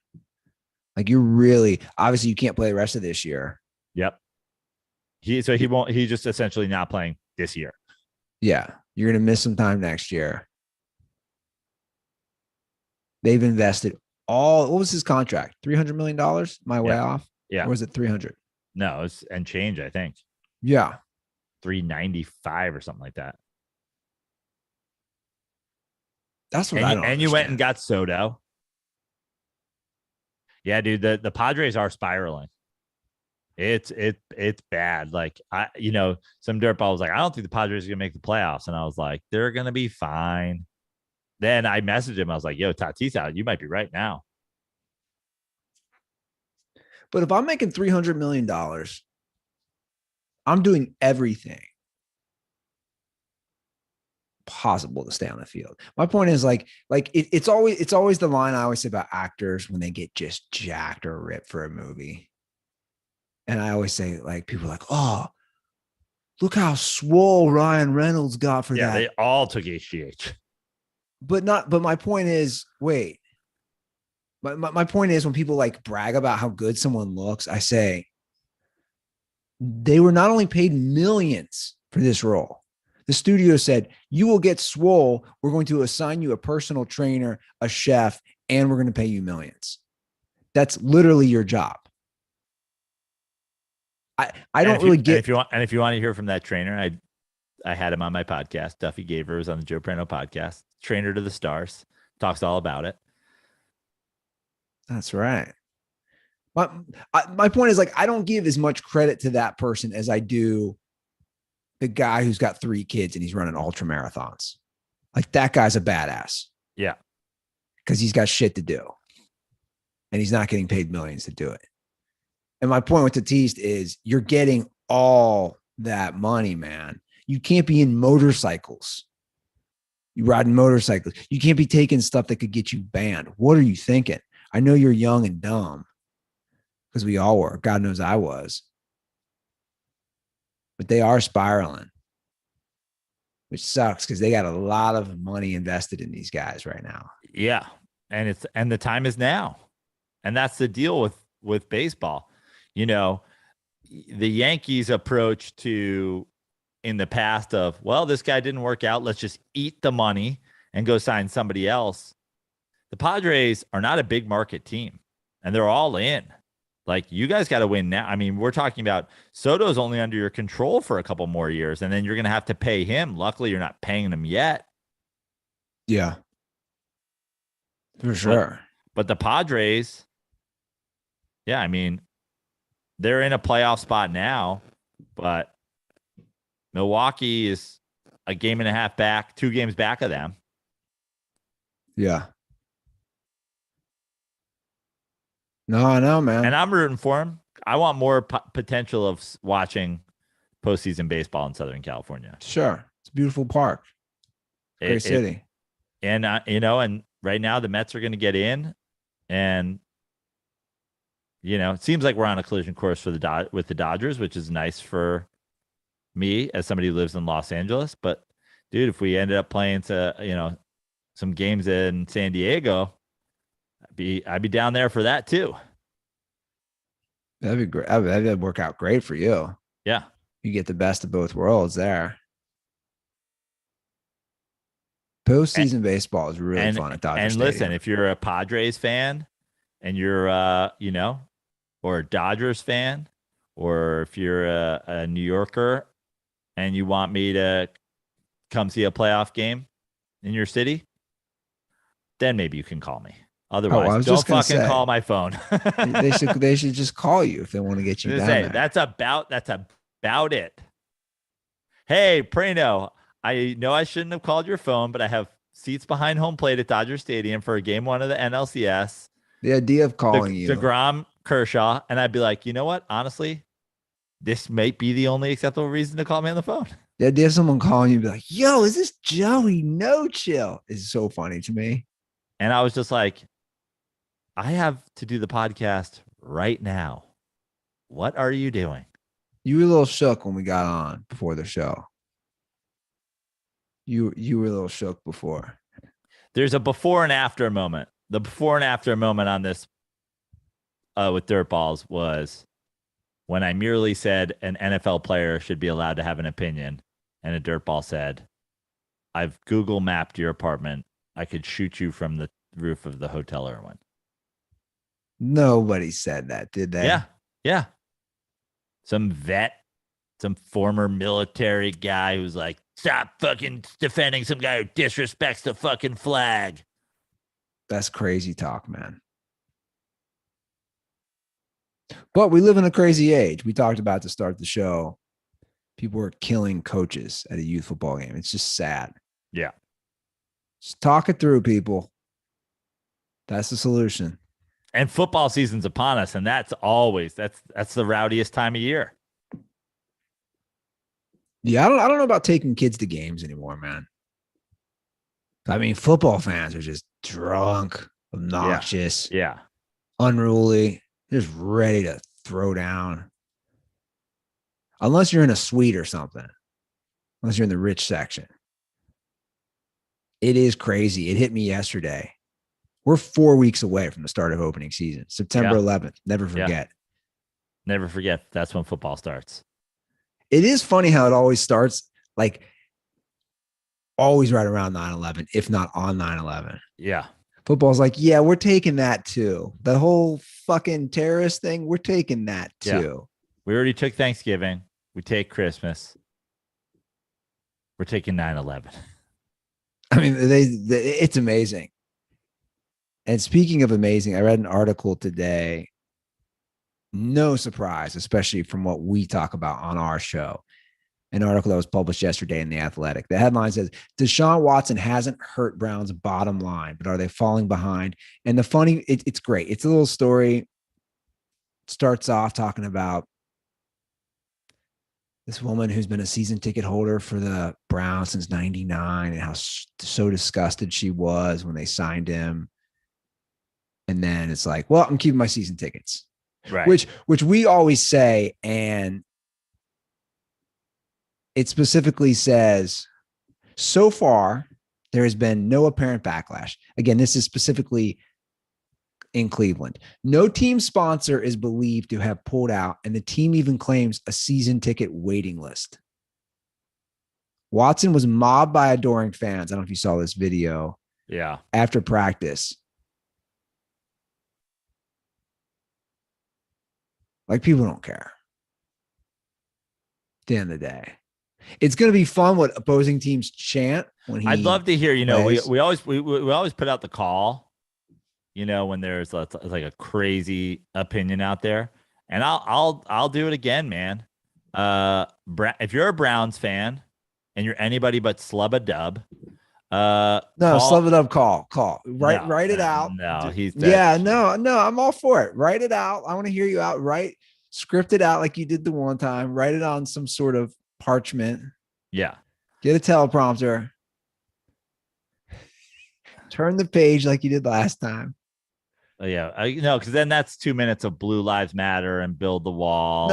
Like, you're really, obviously you can't play the rest of this year. Yep. He's just essentially not playing this year. Yeah. You're going to miss some time next year. They've invested what was his contract? $300 million? My way off? Yeah. Or was it 300? No, it's and change, I think. Yeah. 395 or something like that. That's what I don't understand. You went and got Soto. Yeah, dude, the Padres are spiraling. It's bad. Like, some dirtball was like, I don't think the Padres are gonna make the playoffs. And I was like, they're gonna be fine. Then I messaged him. I was like, yo, Tatis out. You might be right now. But if I'm making $300 million, I'm doing everything possible to stay on the field. My point is it's always the line I always say about actors when they get just jacked or ripped for a movie. And I always say, like, people are like, oh, look how swole Ryan Reynolds got for that. Yeah, they all took HGH. But my point is, wait. My point is, when people like brag about how good someone looks, I say they were not only paid millions for this role. The studio said, you will get swole. We're going to assign you a personal trainer, a chef, and we're going to pay you millions. That's literally your job. I don't really get. If you want to hear from that trainer, I had him on my podcast. Duffy Gaver was on the Joe Prano podcast. Trainer to the Stars, talks all about it. That's right. My point is, like, I don't give as much credit to that person as I do the guy who's got 3 kids and he's running ultra marathons. Like that guy's a badass. Yeah. Because he's got shit to do. And he's not getting paid millions to do it. And my point with Tatis is you're getting all that money, man. You can't be in motorcycles. You riding motorcycles. You can't be taking stuff that could get you banned. What are you thinking? I know you're young and dumb because we all were. God knows I was. But they are spiraling, which sucks because they got a lot of money invested in these guys right now. Yeah. And the time is now. And that's the deal with baseball. You know, the Yankees approach to in the past of, well, this guy didn't work out. Let's just eat the money and go sign somebody else. The Padres are not a big market team and they're all in. Like, you guys got to win now. I mean, we're talking about Soto's only under your control for a couple more years, and then you're going to have to pay him. Luckily, you're not paying him yet. Yeah. For sure. But the Padres, yeah, I mean, they're in a playoff spot now, but Milwaukee is a game and a half back, 2 games back of them. Yeah. No, I know, man. And I'm rooting for him. I want more potential of watching postseason baseball in Southern California. Sure. It's a beautiful park. Great city. And right now the Mets are going to get in, and it seems like we're on a collision course for with the Dodgers, which is nice for me as somebody who lives in Los Angeles. But dude, if we ended up playing some games in San Diego, I'd be down there for that too. That'd be great. That'd work out great for you. Yeah. You get the best of both worlds there. Postseason baseball is really fun at Dodger Stadium. And listen, if you're a Padres fan and you're, or a Dodgers fan, or if you're a New Yorker and you want me to come see a playoff game in your city, then maybe you can call me. Otherwise, don't fucking call my phone. they should just call you if they want to get you down there. That's about it. Hey, Prano, I know I shouldn't have called your phone, but I have seats behind home plate at Dodger Stadium for game 1 of the NLCS. The idea of calling you DeGrom, Kershaw, and I'd be like, you know what? Honestly, this might be the only acceptable reason to call me on the phone. The idea of someone calling you be like, yo, is this Joey? No chill is so funny to me. And I was just like, I have to do the podcast right now. What are you doing? You were a little shook when we got on before the show. You were a little shook before. There's a before and after moment. The before and after moment on this with DirtBalls was when I merely said an NFL player should be allowed to have an opinion, and a DirtBall said, I've Google mapped your apartment. I could shoot you from the roof of the Hotel Irwin. Nobody said that, did they? Yeah. Some vet, some former military guy who's like, stop fucking defending some guy who disrespects the fucking flag. That's crazy talk, man. But we live in a crazy age. We talked about to start the show. People are killing coaches at a youth football game. It's just sad. Yeah. Just talk it through, people. That's the solution. And football season's upon us, and that's the rowdiest time of year. Yeah, I don't know about taking kids to games anymore, man. I mean, football fans are just drunk, obnoxious, unruly, just ready to throw down. Unless you're in a suite or something. Unless you're in the rich section. It is crazy. It hit me yesterday. We're 4 weeks away from the start of opening season. September 11th. Never forget. Yeah. Never forget. That's when football starts. It is funny how it always starts, like, always right around 9/11, if not on 9/11. Yeah. Football's like, yeah, we're taking that too. The whole fucking terrorist thing, we're taking that too. Yeah. We already took Thanksgiving. We take Christmas. We're taking 9/11. I mean, it's amazing. And speaking of amazing, I read an article today. No surprise, especially from what we talk about on our show. An article that was published yesterday in The Athletic. The headline says, Deshaun Watson hasn't hurt Brown's bottom line, but are they falling behind? And the funny, it's great. It's a little story. It starts off talking about this woman who's been a season ticket holder for the Browns since 99 and how so disgusted she was when they signed him. And then it's like, well, I'm keeping my season tickets, Right. which we always say. And it specifically says, so far, there has been no apparent backlash. Again, this is specifically in Cleveland. No team sponsor is believed to have pulled out, and the team even claims a season ticket waiting list. Watson was mobbed by adoring fans. I don't know if you saw this video. Yeah. After practice. Like, people don't care. At the end of the day. It's going to be fun what opposing teams chant when he I'd love to hear, plays. we always put out the call, when there's like a crazy opinion out there, and I'll do it again, man. If you're a Browns fan and you're anybody but Slub a Dub, Slub it up, call. Write it out. No, he's no, I'm all for it. Write it out. I want to hear you out. Script it out like you did the one time. Write it on some sort of parchment. Yeah. Get a teleprompter. Turn the page like you did last time. Yeah, because then that's 2 minutes of Blue Lives Matter and build the wall.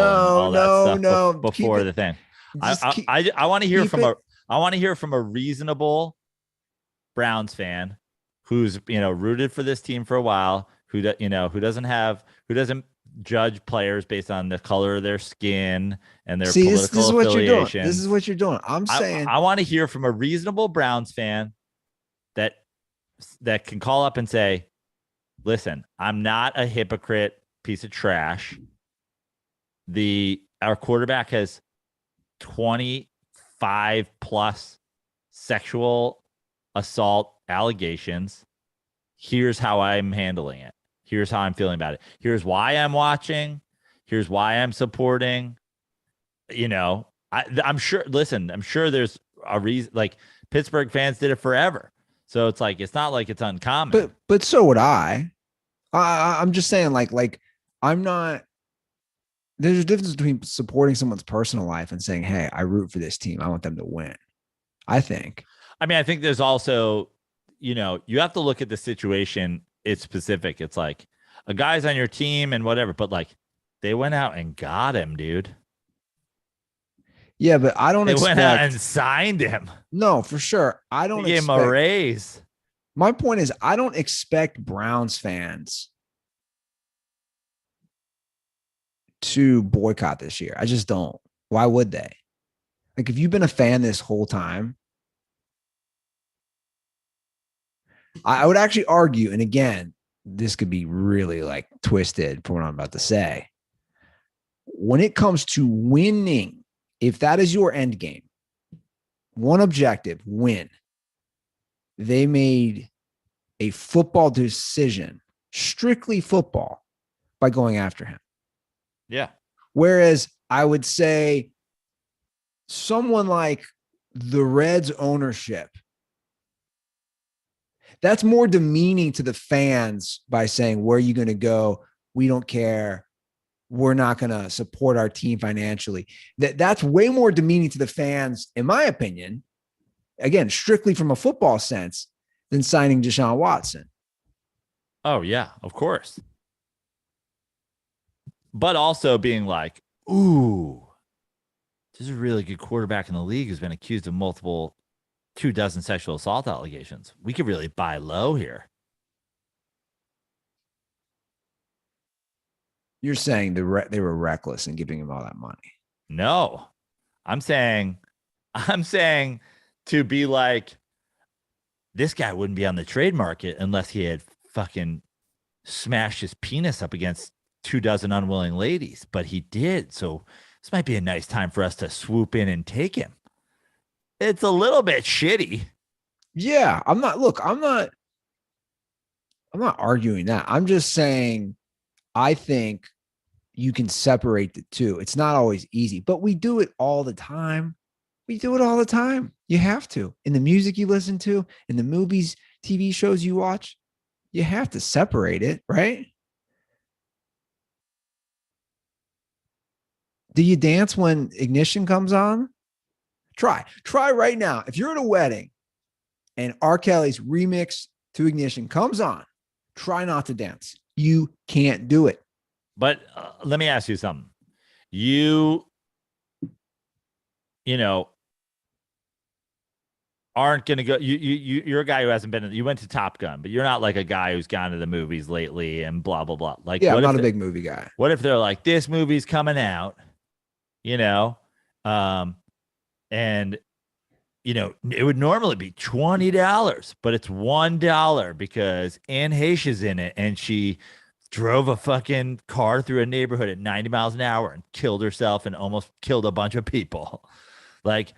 Before the thing. I want to hear from a reasonable Browns fan who's rooted for this team for a while, who doesn't judge players based on the color of their skin and their political affiliation. This is what you're doing. I'm saying I want to hear from a reasonable Browns fan that can call up and say, listen, I'm not a hypocrite piece of trash. Our quarterback has 25 plus sexual assault allegations. Here's how I'm handling it. Here's how I'm feeling about it. Here's why I'm watching. Here's why I'm supporting. I'm sure. Listen, I'm sure there's a reason. Like, Pittsburgh fans did it forever, so it's not like it's uncommon. But so would I. I'm just saying, like I'm not. There's a difference between supporting someone's personal life and saying, "Hey, I root for this team. I want them to win." I think. I mean, I think there's also, you have to look at the situation. It's specific. It's like a guy's on your team and whatever, but like they went out and got him, dude. Yeah, but I don't expect. They went out and signed him. No, for sure. I don't gave him a raise. My point is, I don't expect Browns fans to boycott this year. I just don't. Why would they? Like, if you've been a fan this whole time, I would actually argue, and again, this could be really like twisted for what I'm about to say. When it comes to winning, if that is your end game, one objective, win. They made a football decision, strictly football, by going after him. Yeah. Whereas I would say someone like the Reds ownership, that's more demeaning to the fans by saying, where are you going to go? We don't care. We're not going to support our team financially. That's way more demeaning to the fans, in my opinion, again, strictly from a football sense, than signing Deshaun Watson. Oh, yeah, of course. But also being like, ooh, this is a really good quarterback in the league who's been accused of 24 sexual assault allegations. We could really buy low here. You're saying they were reckless in giving him all that money. No, I'm saying to be like, this guy wouldn't be on the trade market unless he had fucking smashed his penis up against 24 unwilling ladies, but he did. So this might be a nice time for us to swoop in and take him. It's a little bit shitty. Yeah, I'm not arguing that. I'm just saying, I think you can separate the two. It's not always easy, but we do it all the time. We do it all the time. You have to. In the music you listen to, in the movies, TV shows you watch, you have to separate it, right? Do you dance when Ignition comes on? Try right now. If you're at a wedding and R. Kelly's remix to Ignition comes on, try not to dance. You can't do it. But let me ask you something. You know, aren't going to go. You're a guy who hasn't been. You went to Top Gun, but you're not like a guy who's gone to the movies lately and blah blah blah. Like, yeah, I'm not a big movie guy. What if they're like, this movie's coming out, and it would normally be $20, but it's $1 because Anne Heche is in it, and she drove a fucking car through a neighborhood at 90 miles an hour and killed herself and almost killed a bunch of people. Like,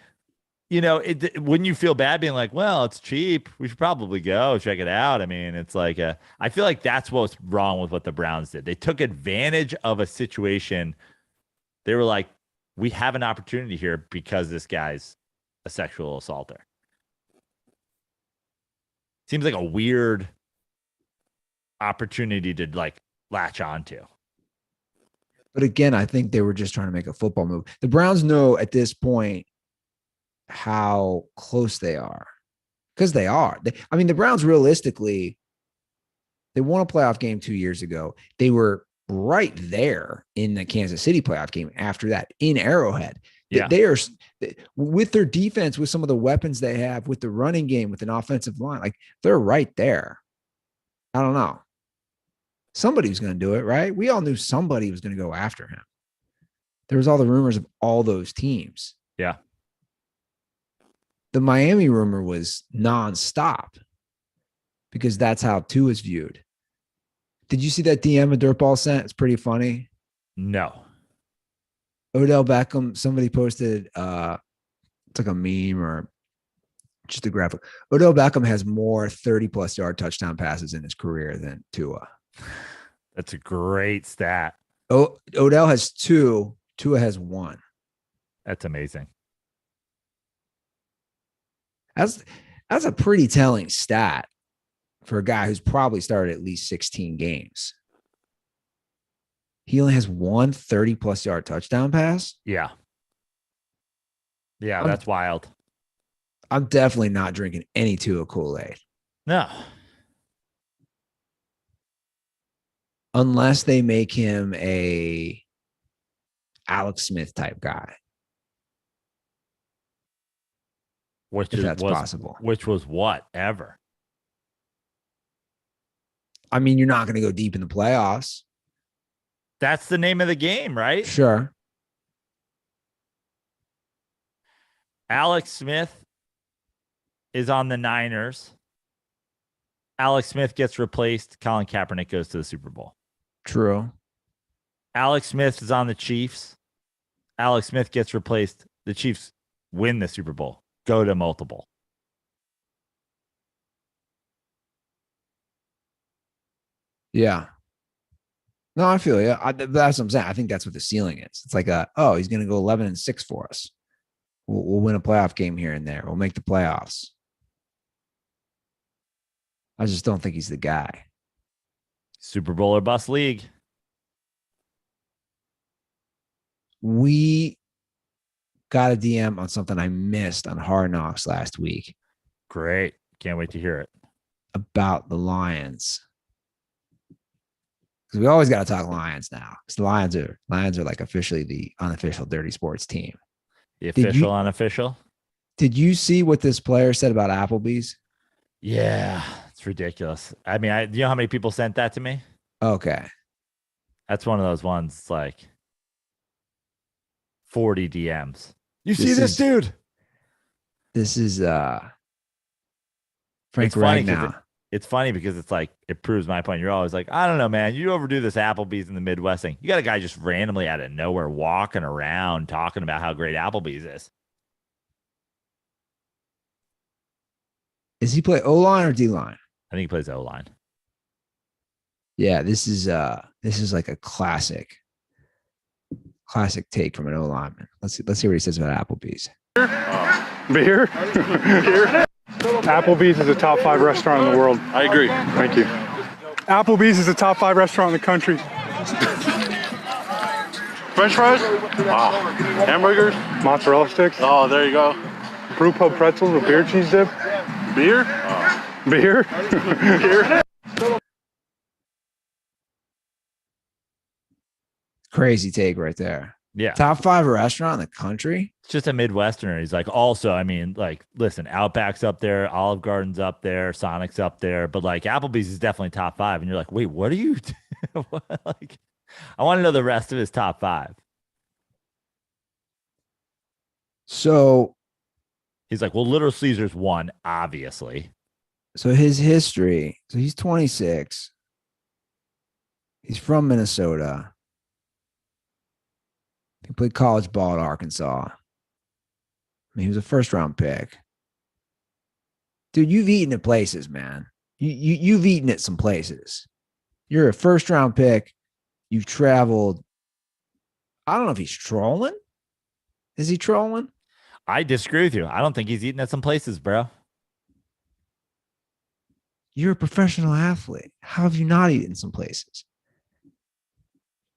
wouldn't you feel bad being like, well, it's cheap, we should probably go check it out? I mean, it's like I feel like that's what's wrong with what the Browns did. They took advantage of a situation. They were like, we have an opportunity here because this guy's a sexual assaulter. Seems like a weird opportunity to like latch onto. But again, I think they were just trying to make a football move. The Browns know at this point how close they are, because they are. The Browns realistically, they won a playoff game 2 years ago. They were right there in the Kansas City playoff game after that in Arrowhead. Yeah. They are, with their defense, with some of the weapons they have, with the running game, with an offensive line, like they're right there. I don't know. Somebody was going to do it, right? We all knew somebody was going to go after him. There was all the rumors of all those teams. Yeah. The Miami rumor was nonstop because that's how Tua is viewed. Did you see that DM a DirtBall sent? It's pretty funny. No. Odell Beckham, somebody posted, it's like a meme or just a graphic. Odell Beckham has more 30-plus yard touchdown passes in his career than Tua. That's a great stat. Odell has 2. Tua has 1. That's amazing. That's a pretty telling stat for a guy who's probably started at least 16 games. He only has 1 30-plus yard touchdown pass. Yeah. Yeah, that's wild. I'm definitely not drinking any Tua Kool-Aid. No. Unless they make him a Alex Smith type guy. Which that's possible. Which was whatever. I mean, you're not going to go deep in the playoffs. That's the name of the game, right? Sure. Alex Smith is on the Niners. Alex Smith gets replaced. Colin Kaepernick goes to the Super Bowl. True. Alex Smith is on the Chiefs. Alex Smith gets replaced. The Chiefs win the Super Bowl. Go to multiple. Yeah. No, I feel you. That's what I'm saying. I think that's what the ceiling is. It's like he's going to go 11-6 for us. We'll win a playoff game here and there. We'll make the playoffs. I just don't think he's the guy. Super Bowl or bust league. We got a DM on something I missed on Hard Knocks last week. Great. Can't wait to hear it. About the Lions. Because we always got to talk Lions now. Because the Lions are like officially the unofficial Dirty Sports team. The official, unofficial? Did you see what this player said about Applebee's? Yeah, it's ridiculous. I mean, you know how many people sent that to me? Okay. That's one of those ones, like 40 DMs. You see this dude? This is Frank Ragnow. It's funny because it's like, it proves my point. You're always like, I don't know, man. You overdo this Applebee's in the Midwest thing. You got a guy just randomly out of nowhere walking around talking about how great Applebee's is. Does he play O-line or D-line? I think he plays O-line. Yeah, this is like a classic take from an O-lineman. Let's see what he says about Applebee's. Beer? Beer? Applebee's is a top 5 restaurant in the world. I agree. Thank you. Applebee's is a top 5 restaurant in the country. French fries? Wow. Hamburgers? Mozzarella sticks. Oh, there you go. Brew pub pretzels with beer cheese dip. Beer? Beer? Beer? Crazy take right there. Yeah. Top 5 restaurant in the country. It's just a Midwesterner. He's like, also, I mean, like, listen, Outback's up there, Olive Garden's up there, Sonic's up there, but like Applebee's is definitely top 5. And you're like, wait, what are you? Like, I want to know the rest of his top 5. So he's like, well, Little Caesars won, obviously. So his history. So he's 26. He's from Minnesota. He played college ball at Arkansas. I mean, he was a first-round pick. Dude, you've eaten at places, man. You've eaten at some places. You're a first-round pick. You've traveled. I don't know if he's trolling. Is he trolling? I disagree with you. I don't think he's eating at some places, bro. You're a professional athlete. How have you not eaten some places?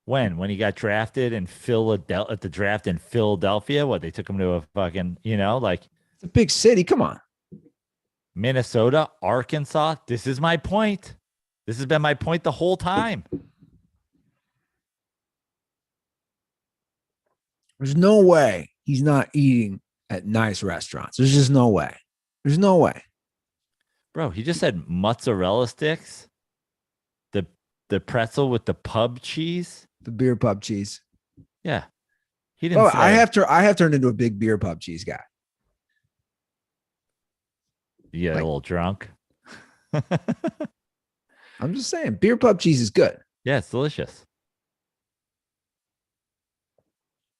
When he got drafted in Philadelphia, at the draft in Philadelphia, what, they took him to a fucking, like it's a big city. Come on. Minnesota, Arkansas. This is my point. This has been my point the whole time. There's no way he's not eating at nice restaurants. There's just no way. There's no way. Bro, he just said mozzarella sticks, the pretzel with the pub cheese. The beer pub cheese. Yeah. He didn't say. I have turned into a big beer pub cheese guy. You get a little drunk. I'm just saying, beer pub cheese is good. Yeah, it's delicious.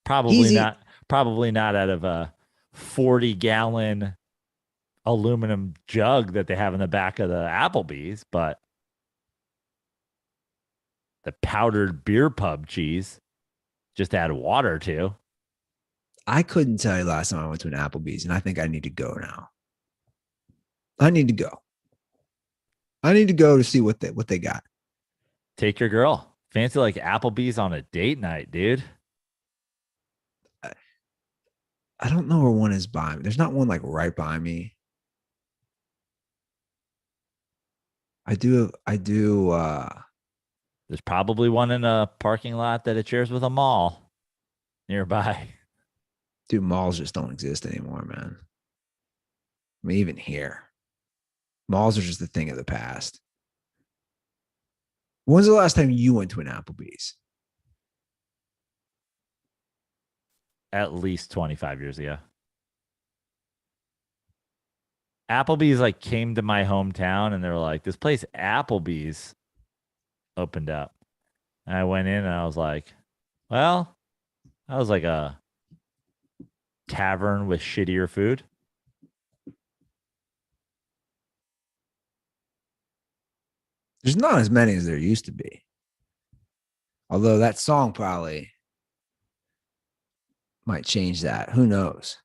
Probably not out of a 40-gallon aluminum jug that they have in the back of the Applebee's, but the powdered beer pub cheese, just add water to. I couldn't tell you last time I went to an Applebee's, and I think I need to go now. I need to go. I need to go to see what they got. Take your girl. Fancy like Applebee's on a date night, dude. I don't know where one is by me. There's not one like right by me. I do. There's probably one in a parking lot that it shares with a mall nearby. Dude, malls just don't exist anymore, man. I mean, even here. Malls are just a thing of the past. When's the last time you went to an Applebee's? At least 25 years ago. Applebee's like came to my hometown and they were like, this place Applebee's opened up. And I went in and I was like, well, that was like a tavern with shittier food. There's not as many as there used to be. Although that song probably might change that. Who knows?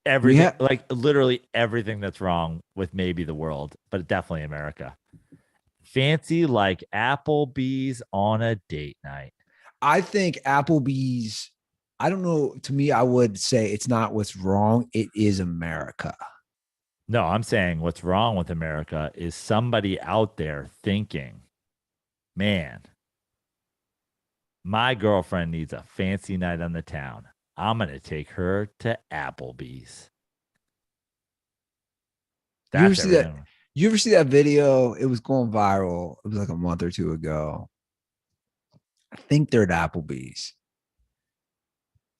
Everything, like literally everything that's wrong with maybe the world, but definitely America. Fancy like Applebee's on a date night. I think Applebee's, I don't know. To me, I would say it's not what's wrong. It is America. No, I'm saying what's wrong with America is somebody out there thinking, man, my girlfriend needs a fancy night on the town. I'm going to take her to Applebee's. You ever see that video? It was going viral. It was like a month or two ago. I think they're at Applebee's.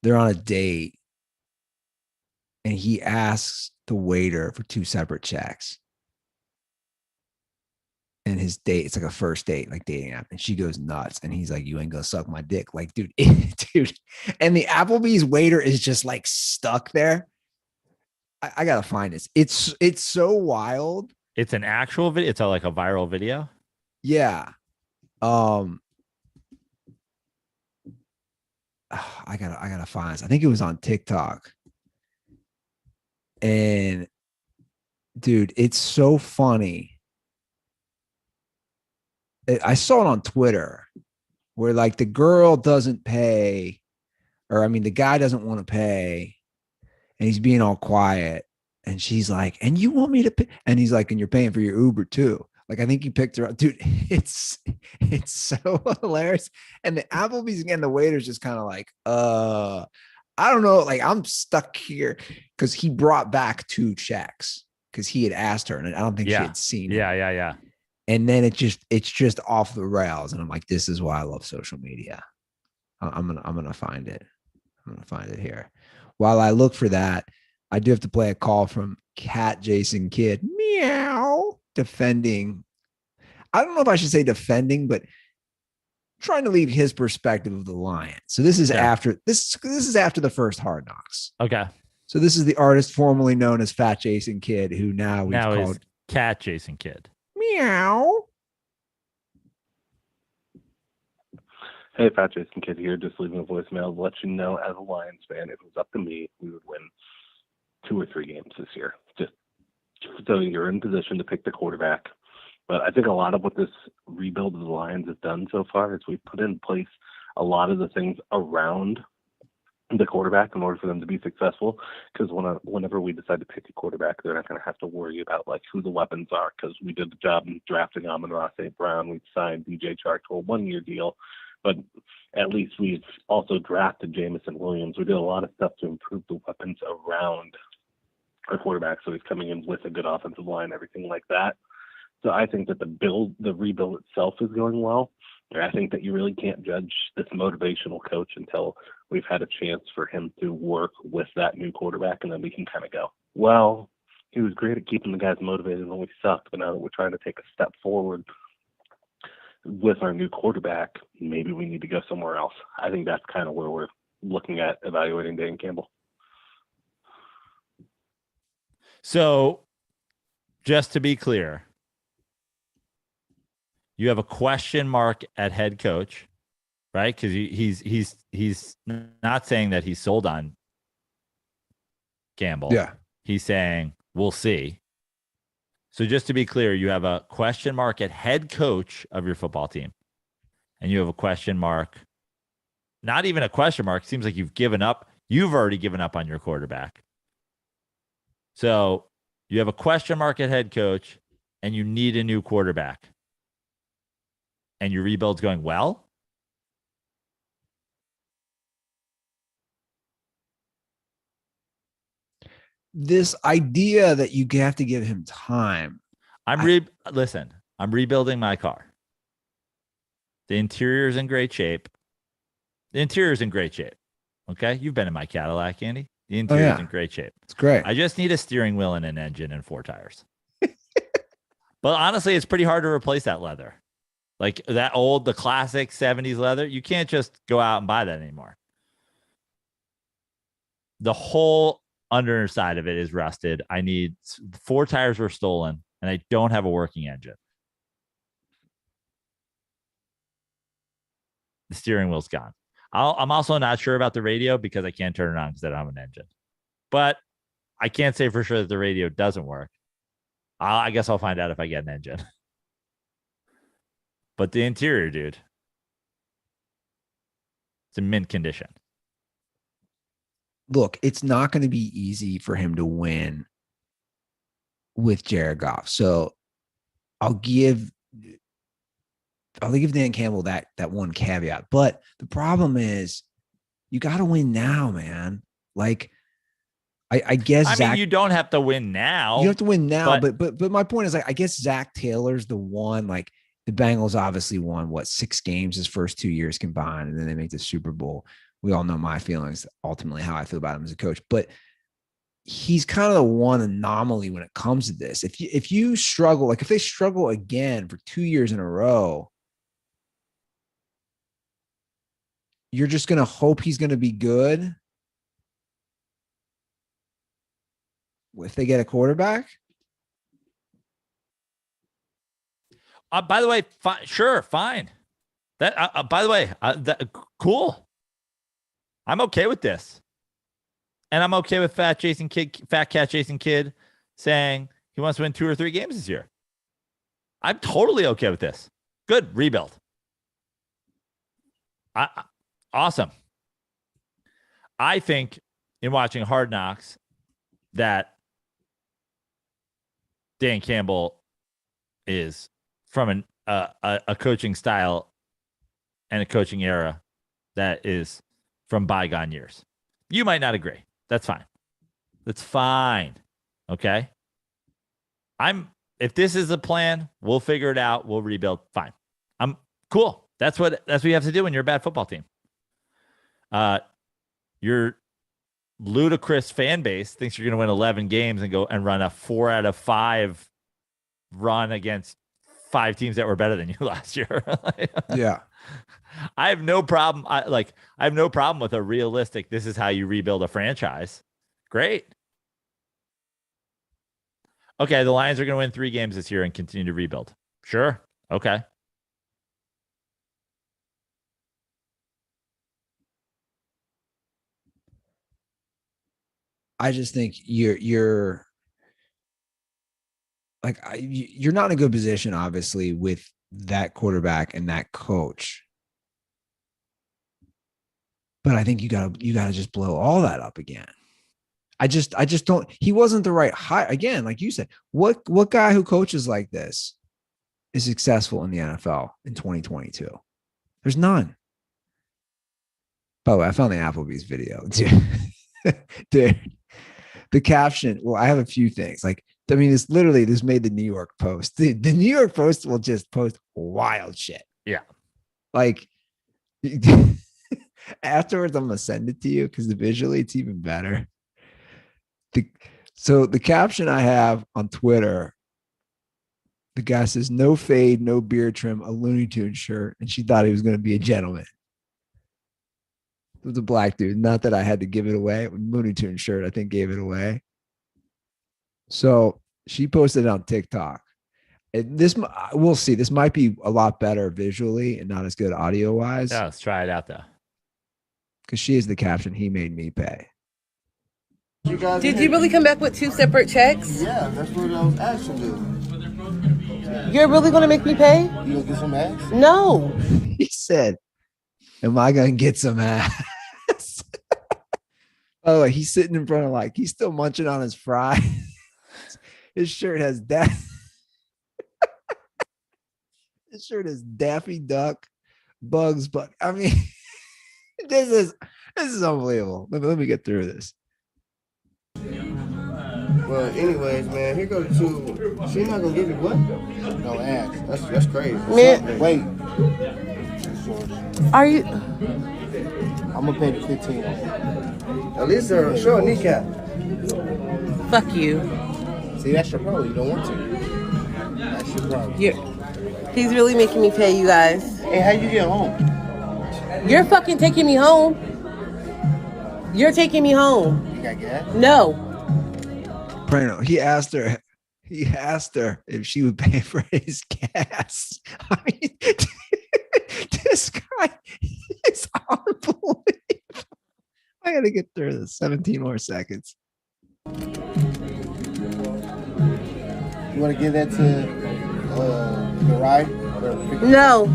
They're on a date. And he asks the waiter for 2 separate checks. And his date, it's like a first date, like dating app. And she goes nuts. And he's like, you ain't gonna suck my dick. Like, dude. And the Applebee's waiter is just like stuck there. I gotta find this. It's so wild. It's an actual video. It's like a viral video. Yeah. I gotta find this. I think it was on TikTok. And dude, it's so funny. I saw it on Twitter where like the girl doesn't pay, or I mean, the guy doesn't want to pay, and he's being all quiet. And she's like, and you want me to pay? And he's like, and you're paying for your Uber too. Like, I think he picked her up. Dude, it's so hilarious. And the Applebee's again, the waiter's just kind of like, I don't know. Like, I'm stuck here because he brought back 2 checks because he had asked her, and I don't think she had seen it. Yeah. And then it's just off the rails. And I'm like, this is why I love social media. I'm gonna find it. I'm gonna find it here. While I look for that, I do have to play a call from Cat Jason Kidd. Meow. Defending. I don't know if I should say defending, but trying to leave his perspective of the Lions. So this is after this is after the first Hard Knocks. Okay. So this is the artist formerly known as Fat Jason Kidd, who now we've called Cat Jason Kidd. Meow. Hey, Fat Jason Kidd here, just leaving a voicemail to let you know, as a Lions fan, if it was up to me, we would win 2 or 3 games this year. Just so you're in position to pick the quarterback. But I think a lot of what this rebuild of the Lions has done so far is we've put in place a lot of the things around the quarterback in order for them to be successful. Because whenever we decide to pick a quarterback, they're not going to have to worry about like who the weapons are, because we did the job in drafting Amon-Ra St. Brown. We signed DJ Chark to a 1-year deal. But at least we've also drafted Jamison Williams. We did a lot of stuff to improve the weapons around our quarterback. So he's coming in with a good offensive line, everything like that. So I think that the rebuild itself is going well. And I think that you really can't judge this motivational coach until we've had a chance for him to work with that new quarterback. And then we can kind of go, well, he was great at keeping the guys motivated when we sucked. But now that we're trying to take a step forward with our new quarterback, maybe we need to go somewhere else. I think that's kind of where we're looking at evaluating Dan Campbell. So just to be clear, you have a question mark at head coach, right? Because he's not saying that he's sold on Campbell. Yeah. He's saying we'll see. So just to be clear, you have a question mark at head coach of your football team, and you have a question mark, not even a question mark. It seems like you've given up. You've already given up on your quarterback. So you have a question mark at head coach, and you need a new quarterback. And your rebuild's going well? This idea that you have to give him time. Listen, I'm rebuilding my car. The interior's in great shape. Okay? You've been in my Cadillac, Andy. The interior's in great shape. It's great. I just need a steering wheel and an engine and 4 tires. But honestly, it's pretty hard to replace that leather. Like the classic 70s leather, you can't just go out and buy that anymore. The whole underside of it is rusted. 4 tires were stolen, and I don't have a working engine. The steering wheel's gone. I'm also not sure about the radio because I can't turn it on because I don't have an engine. But I can't say for sure that the radio doesn't work. I guess I'll find out if I get an engine. But the interior, dude, it's in mint condition. Look, it's not going to be easy for him to win with Jared Goff. So I'll give Dan Campbell that one caveat. But the problem is you got to win now, man. Like, I guess I mean, you don't have to win now. You have to win now, but my point is, like, I guess Zach Taylor's the one. Like, the Bengals obviously won 6 games his first 2 years combined, and then they make the Super Bowl. We all know my feelings, ultimately how I feel about him as a coach, but he's kind of the one anomaly when it comes to this. If you struggle, like if they struggle again for 2 years in a row, you're just going to hope he's going to be good if they get a quarterback. By the way, fine. That. By the way, cool. I'm okay with this. And I'm okay with Fat Cat Jason Kidd saying he wants to win 2 or 3 games this year. I'm totally okay with this. Good rebuild. Awesome. I think in watching Hard Knocks that Dan Campbell is from a coaching style and a coaching era that is from bygone years. You might not agree. That's fine. That's fine. Okay. If this is a plan, we'll figure it out. We'll rebuild. Fine. I'm cool. That's what you have to do when you're a bad football team. Your ludicrous fan base thinks you're going to win 11 games and go and run a 4 out of 5 run against 5 teams that were better than you last year. Yeah. I have no problem. I have no problem with a realistic, this is how you rebuild a franchise. Great. Okay, the Lions are going to win 3 games this year and continue to rebuild. Sure. Okay. I just think you're not in a good position, obviously, with that quarterback and that coach. But I think you gotta just blow all that up again. I just don't. He wasn't the right hire. Again, like you said, what guy who coaches like this is successful in the NFL in 2022? There's none. By the way, I found the Applebee's video, dude. The caption. Well, I have a few things. Like, I mean, this made the New York Post. The New York Post will just post wild shit. Yeah. Like, afterwards, I'm gonna send it to you because visually it's even better. So the caption I have on Twitter, the guy says, "No fade, no beard trim, a Looney Tunes shirt," and she thought he was going to be a gentleman. It was a black dude. Not that I had to give it away. Looney Tunes shirt, I think, gave it away. So she posted it on TikTok. And we'll see. This might be a lot better visually and not as good audio wise. Yeah, let's try it out though. Because she is the caption. He made me pay. Did you really come back with 2 separate checks? Yeah, that's what I was asking you. You're really going to make me pay? You gonna get some ass? No. He said, "Am I going to get some ass?" By the way, he's sitting in front of he's still munching on his fries. His shirt has His shirt is Daffy Duck, Bugs, but I mean, this is unbelievable. Let me get through this. Well, anyways, man, here goes 2. She not gonna give you what? No ass. That's crazy. Man. Wait. Are you? I'm gonna pay the 15. At least show a kneecap. Fuck you. See, that's your problem. You don't want to. That's your problem. He's really making me pay, you guys. Hey, how you get home? You're fucking taking me home. You're taking me home. You got gas? No. Fernando, he asked her if she would pay for his gas. I mean, this guy is unbelievable. I gotta get through this. 17 more seconds. You want to give that to the ride? No.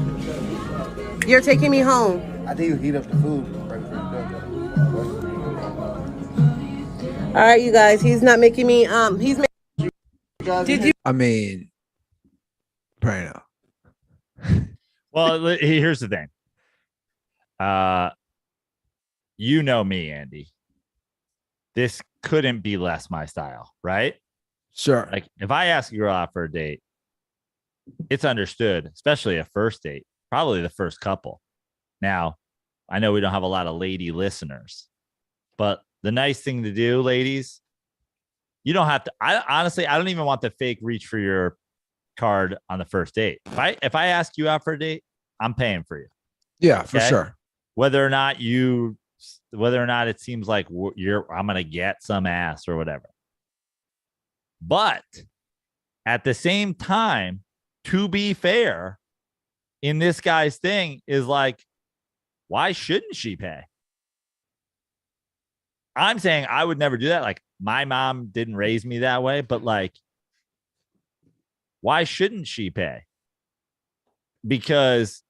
You're taking me home. I think you heat up the food. All right, you guys. He's not making me. He's making. Did you? I mean, Fernando. Well, here's the thing. You know me, Andy. This couldn't be less my style, right? Sure. Like if I ask a girl out for a date, it's understood, especially a first date, probably the first couple. Now, I know we don't have a lot of lady listeners, but the nice thing to do, ladies, you don't have to. I don't even want the fake reach for your card on the first date. If I ask you out for a date, I'm paying for you. Yeah, for sure. Whether or not it seems like I'm going to get some ass or whatever. But at the same time, to be fair, in this guy's thing is like, why shouldn't she pay? I'm saying I would never do that. Like, my mom didn't raise me that way, but like, why shouldn't she pay? Because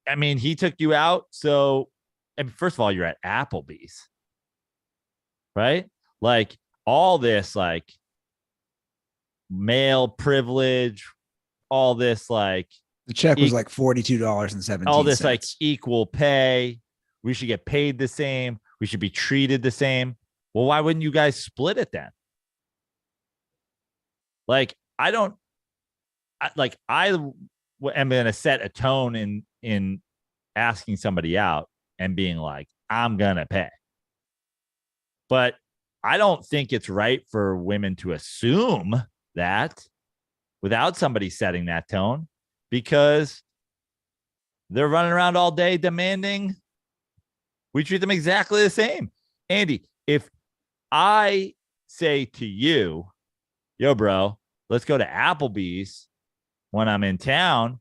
I mean, he took you out. So, and first of all, you're at Applebee's, right? Like, all this, like, male privilege, all this, like, The check was like $42.17. all this, like, equal pay. We should get paid the same. We should be treated the same. Well, why wouldn't you guys split it then? Like, I am going to set a tone in asking somebody out and being like, I'm going to pay. But I don't think it's right for women to assume that without somebody setting that tone, because they're running around all day demanding we treat them exactly the same. Andy, if I say to you, yo, bro, let's go to Applebee's when I'm in town,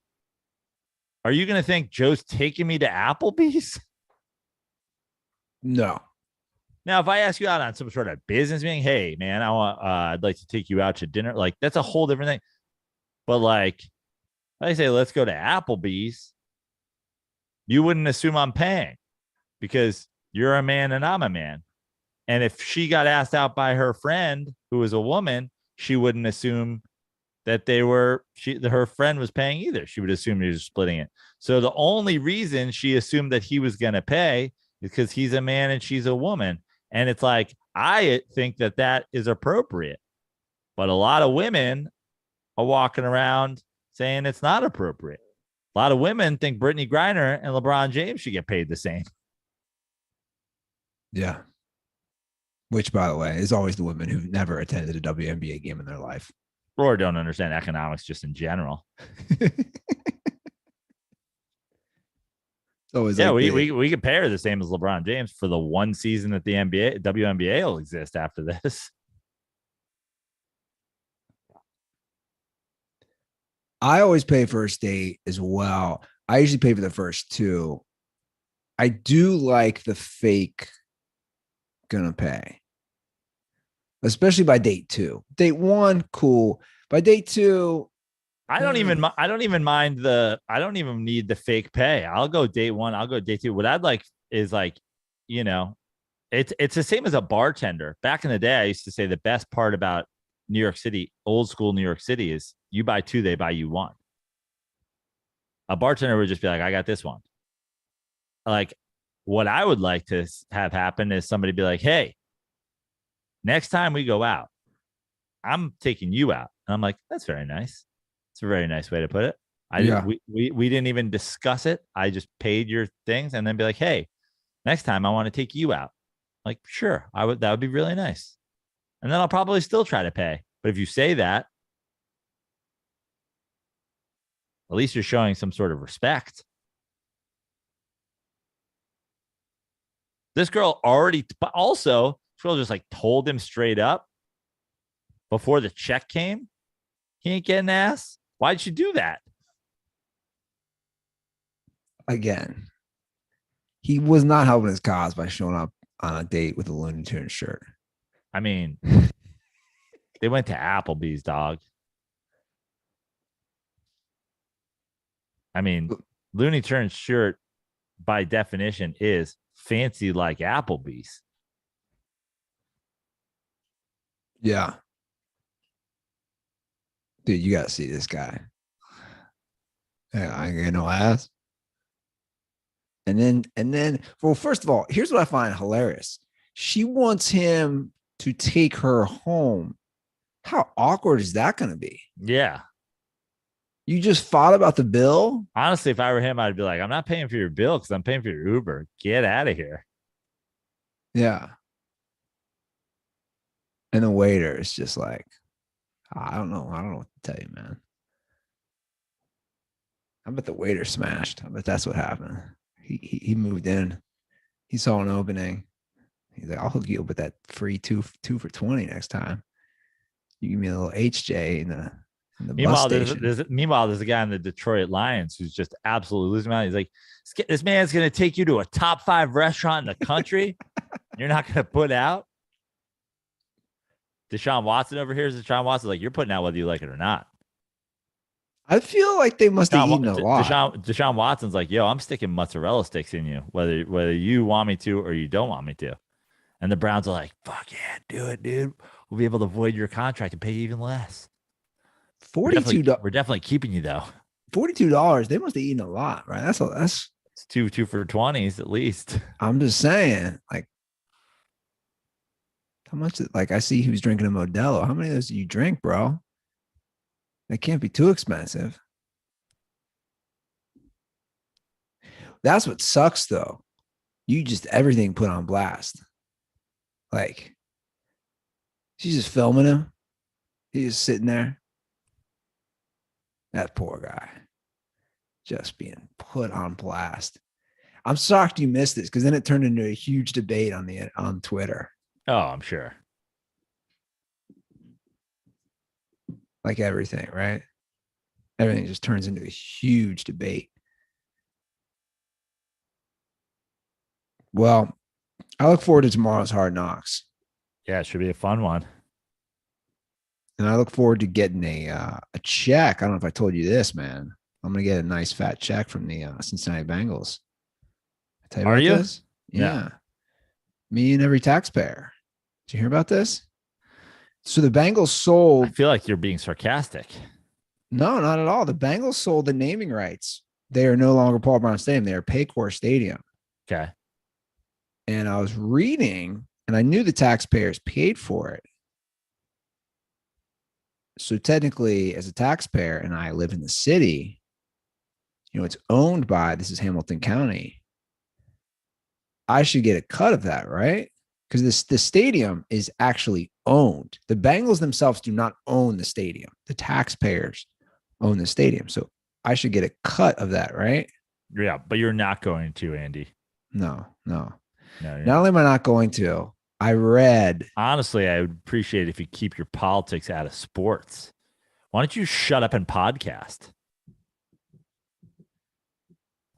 are you going to think Joe's taking me to Applebee's? No. Now, if I ask you out on some sort of business meeting, hey, man, I'd like to take you out to dinner. Like, that's a whole different thing. But like, I say, let's go to Applebee's. You wouldn't assume I'm paying because you're a man and I'm a man. And if she got asked out by her friend who was a woman, she wouldn't assume that her friend was paying either. She would assume he was splitting it. So the only reason she assumed that he was going to pay is because he's a man and she's a woman. And it's like, I think that is appropriate. But a lot of women are walking around saying it's not appropriate. A lot of women think Brittany Griner and LeBron James should get paid the same. Yeah. Which, by the way, is always the women who've never attended a WNBA game in their life. Or don't understand economics just in general. Always yeah, like we could pay her the same as LeBron James for the one season that the WNBA will exist after this. I always pay first date as well. I usually pay for the first two. I do like the fake gonna pay, especially by date two. Date one, cool. By date two, I don't even mind I don't even need the fake pay. I'll go date one. I'll go date two. What I'd like is like, it's the same as a bartender. Back in the day, I used to say the best part about New York City, old school New York City, is you buy two, they buy you one. A bartender would just be like, I got this one. Like, what I would like to have happen is somebody be like, hey, next time we go out, I'm taking you out. And I'm like, that's very nice. It's a very nice way to put it. We didn't even discuss it. I just paid your things and then be like, hey, next time I want to take you out. Like, sure, that would be really nice. And then I'll probably still try to pay. But if you say that, at least you're showing some sort of respect. This girl just like told him straight up before the check came, he ain't getting ass. Why'd she do that? again, he was not helping his cause by showing up on a date with a Looney Tunes shirt. I mean, they went to Applebee's, dog. I mean, Looney Tunes shirt by definition is fancy like Applebee's. Yeah. Dude, you gotta see this guy. Yeah, I ain't got no ass. And then, well, first of all, here's what I find hilarious. She wants him to take her home. How awkward is that going to be? Yeah. You just fought about the bill? Honestly, if I were him, I'd be like, I'm not paying for your bill because I'm paying for your Uber. Get out of here. Yeah. And the waiter is just like, I don't know what to tell you, man. I bet the waiter smashed. I bet that's what happened. He moved in. He saw an opening. He's like, I'll hook you up with that free two for $20 next time. You give me a little HJ in the bus Meanwhile, station. there's a guy in the Detroit Lions who's just absolutely losing mind. He's like, this man's going to take you to a top 5 restaurant in the country. You're not going to put out. Deshaun Watson over here is Deshaun Watson. Like, you're putting out whether you like it or not. I feel like they must have eaten a lot. Deshaun Watson's like, yo, I'm sticking mozzarella sticks in you, whether you want me to or you don't want me to. And the Browns are like, fuck yeah, do it, dude. We'll be able to void your contract and pay you even less. $42. We're definitely keeping you though. $42. They must have eaten a lot, right? That's It's two for 20s at least. I'm just saying, like, how much? Like, I see he was drinking a Modelo. How many of those do you drink, bro? That can't be too expensive. That's what sucks, though. You just everything put on blast. Like, she's just filming him. He's just sitting there. That poor guy. Just being put on blast. I'm shocked you missed this because then it turned into a huge debate on Twitter. Oh, I'm sure. Like everything, right? Everything just turns into a huge debate. Well, I look forward to tomorrow's Hard Knocks. Yeah, it should be a fun one. And I look forward to getting a check. I don't know if I told you this, man. I'm going to get a nice fat check from the Cincinnati Bengals. I tell you Are about you? this? Yeah. Me and every taxpayer. Did you hear about this? So the Bengals sold. I feel like you're being sarcastic. No, not at all. The Bengals sold the naming rights. They are no longer Paul Brown Stadium. They are Paycor Stadium. Okay. And I was reading, and I knew the taxpayers paid for it. So technically, as a taxpayer, and I live in the city, it's owned by, this is Hamilton County. I should get a cut of that, right? Because the stadium is actually owned. The Bengals themselves do not own the stadium. The taxpayers own the stadium. So I should get a cut of that, right? Yeah, but you're not going to, Andy. No. No, Not only am I not going to, I read. Honestly, I would appreciate it if you keep your politics out of sports. Why don't you shut up and podcast?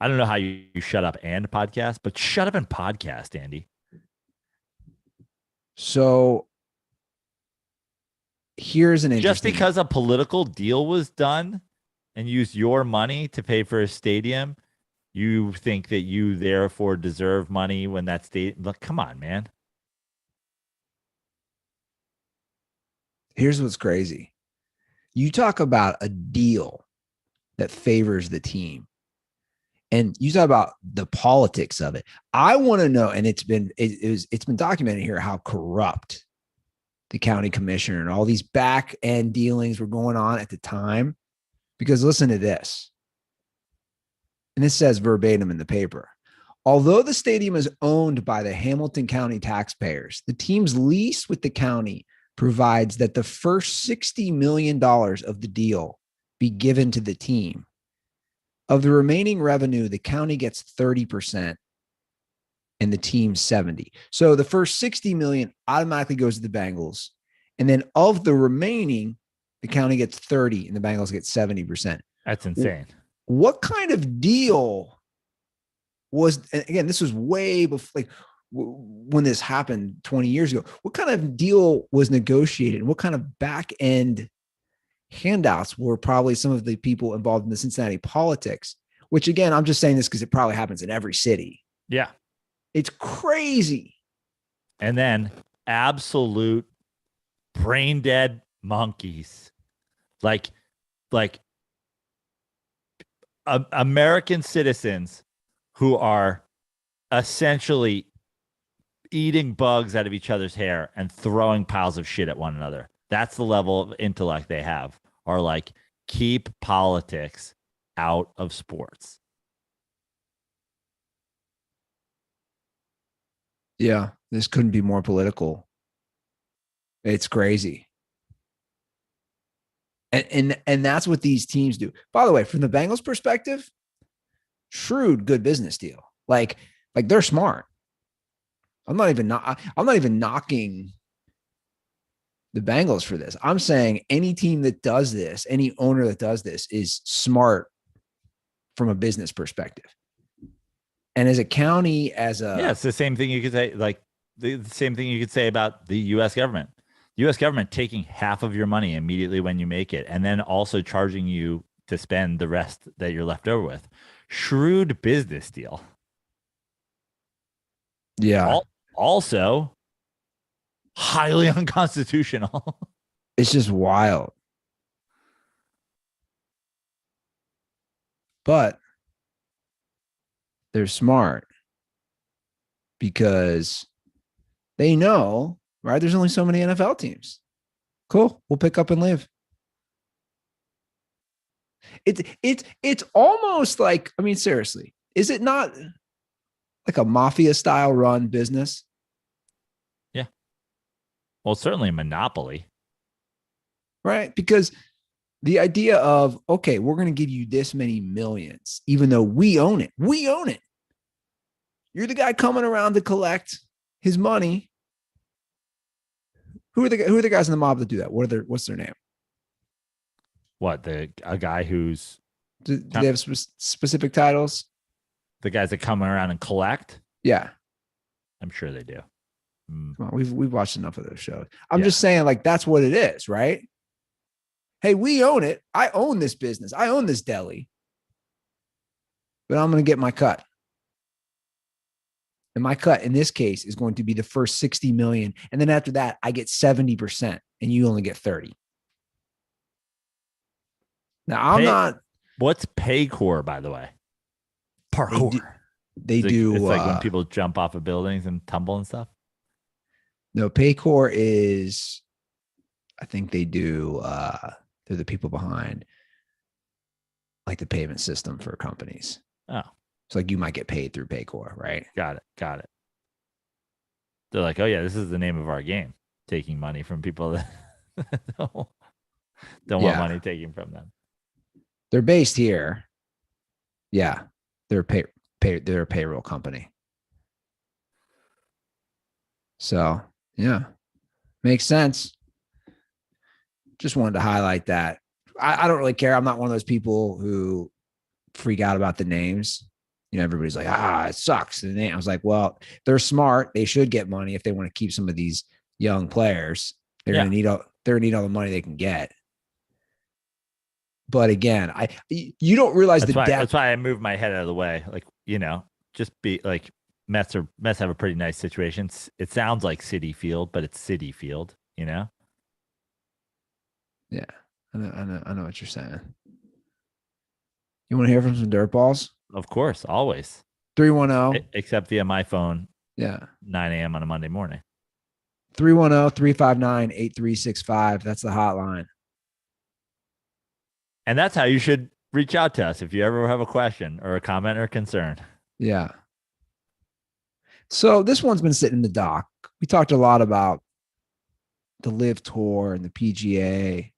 I don't know how you shut up and podcast, but shut up and podcast, Andy. So here's an interesting. Just because a political deal was done and used your money to pay for a stadium, you think that you therefore deserve money when that stadium. Look, come on, man. Here's what's crazy. You talk about a deal that favors the team. And you talk about the politics of it. I want to know, and it's been documented here how corrupt the county commissioner and all these back end dealings were going on at the time. Because listen to this. And this says verbatim in the paper. Although the stadium is owned by the Hamilton County taxpayers, the team's lease with the county provides that the first $60 million of the deal be given to the team. Of the remaining revenue, the county gets 30% and the team 70. So the first 60 million automatically goes to the Bengals. And then of the remaining, the county gets 30 and the Bengals get 70%. That's insane. What kind of deal was, and again, this was way before, like when this happened 20 years ago, what kind of deal was negotiated and what kind of back end handouts were probably some of the people involved in the Cincinnati politics, which again, I'm just saying this because it probably happens in every city. Yeah. It's crazy. And then absolute brain dead monkeys. Like American citizens who are essentially eating bugs out of each other's hair and throwing piles of shit at one another. That's the level of intellect they have, are like, keep politics out of sports. Yeah, this couldn't be more political. It's crazy. And that's what these teams do. By the way, from the Bengals perspective, shrewd, good business deal. Like they're smart. I'm not even knocking the Bengals for this. I'm saying any team that does this, any owner that does this is smart from a business perspective. And as a county, as a yeah, it's the same thing you could say, like the same thing you could say about the U.S. government. The U.S. government taking half of your money immediately when you make it, and then also charging you to spend the rest that you're left over with. Shrewd business deal. yeah, Also, highly unconstitutional. it's just wild. But they're smart because they know, right? There's only so many NFL teams. Cool. We'll pick up and live. It's almost like, I mean, seriously, is it not like a mafia style run business? Yeah. Well, certainly a monopoly. Right? Because the idea of, okay, we're going to give you this many millions, even though we own it. We own it. You're the guy coming around to collect his money. Who are the guys in the mob that do that? What's their name? What, a guy who's Do they have specific titles? the guys that come around and collect? Yeah. I'm sure they do. Come on, we've watched enough of those shows. I'm just saying, like, that's what it is, right? Hey, we own it. I own this business. I own this deli. But I'm going to get my cut. And my cut in this case is going to be the first 60 million. And then after that, I get 70% and you only get 30. Now, I'm not. What's Paycor, by the way? Parkour. They do. It's like when people jump off of buildings and tumble and stuff. No, Paycor is, I think they do. They're the people behind like the payment system for companies. Oh, it's like you might get paid through Paycor, right? Got it. They're like, oh yeah, this is the name of our game. Taking money from people that don't want money taken from them. They're based here. Yeah, they're they're a payroll company. So yeah, makes sense. Just wanted to highlight that. I don't really care. I'm not one of those people who freak out about the names. You know, everybody's like, it sucks. The name. I was like, well, they're smart. They should get money if they want to keep some of these young players. They're gonna need all the money they can get. But again, you don't realize That's why I moved my head out of the way. Like, you know, just be like Mets have a pretty nice situation. It sounds like Citi Field, but it's Citi Field, you know? Yeah, I know what you're saying. You want to hear from some DirtBalls? Of course, always. 310. Except via my phone. Yeah. 9 a.m. on a Monday morning. 310-359-8365. That's the hotline. And that's how you should reach out to us if you ever have a question or a comment or concern. Yeah. So this one's been sitting in the dock. We talked a lot about the Live Tour and the PGA.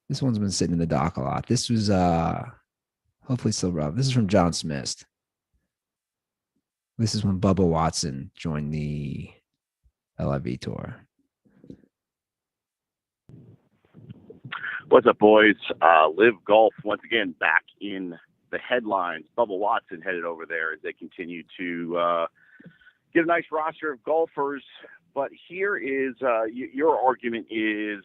This one's been sitting in the dock a lot. This was hopefully still relevant. This is from John Smith. This is when Bubba Watson joined the LIV Tour. What's up, boys? Live Golf once again back in the headlines. Bubba Watson headed over there as they continue to get a nice roster of golfers. But here is your argument is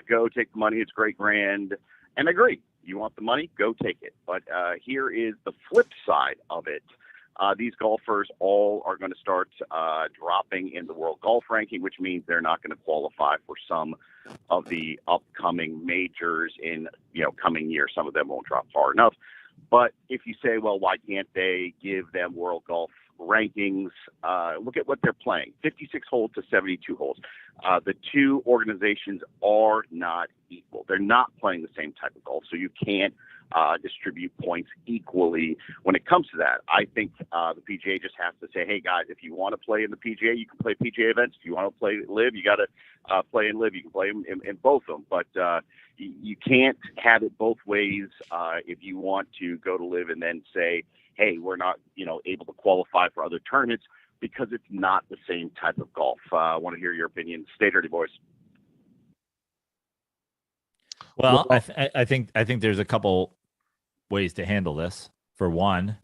go take the money. It's great grand. And I agree. You want the money? Go take it. But here is the flip side of it. These golfers all are going to start dropping in the world golf ranking, which means they're not going to qualify for some of the upcoming majors in coming years. Some of them won't drop far enough. But if you say, well, why can't they give them world golf rankings? Look at what they're playing: 56 holes to 72 holes. The two organizations are not equal. They're not playing the same type of golf, so you can't distribute points equally when it comes to that. I think the PGA just has to say, hey, guys, if you want to play in the PGA, you can play PGA events. If you want to play Live, you got to play in Live. You can play in both of them. But you can't have it both ways if you want to go to Live and then say, hey, we're not able to qualify for other tournaments because it's not the same type of golf. I want to hear your opinion. Stay dirty, boys. Well, I think there's a couple ways to handle this. For one,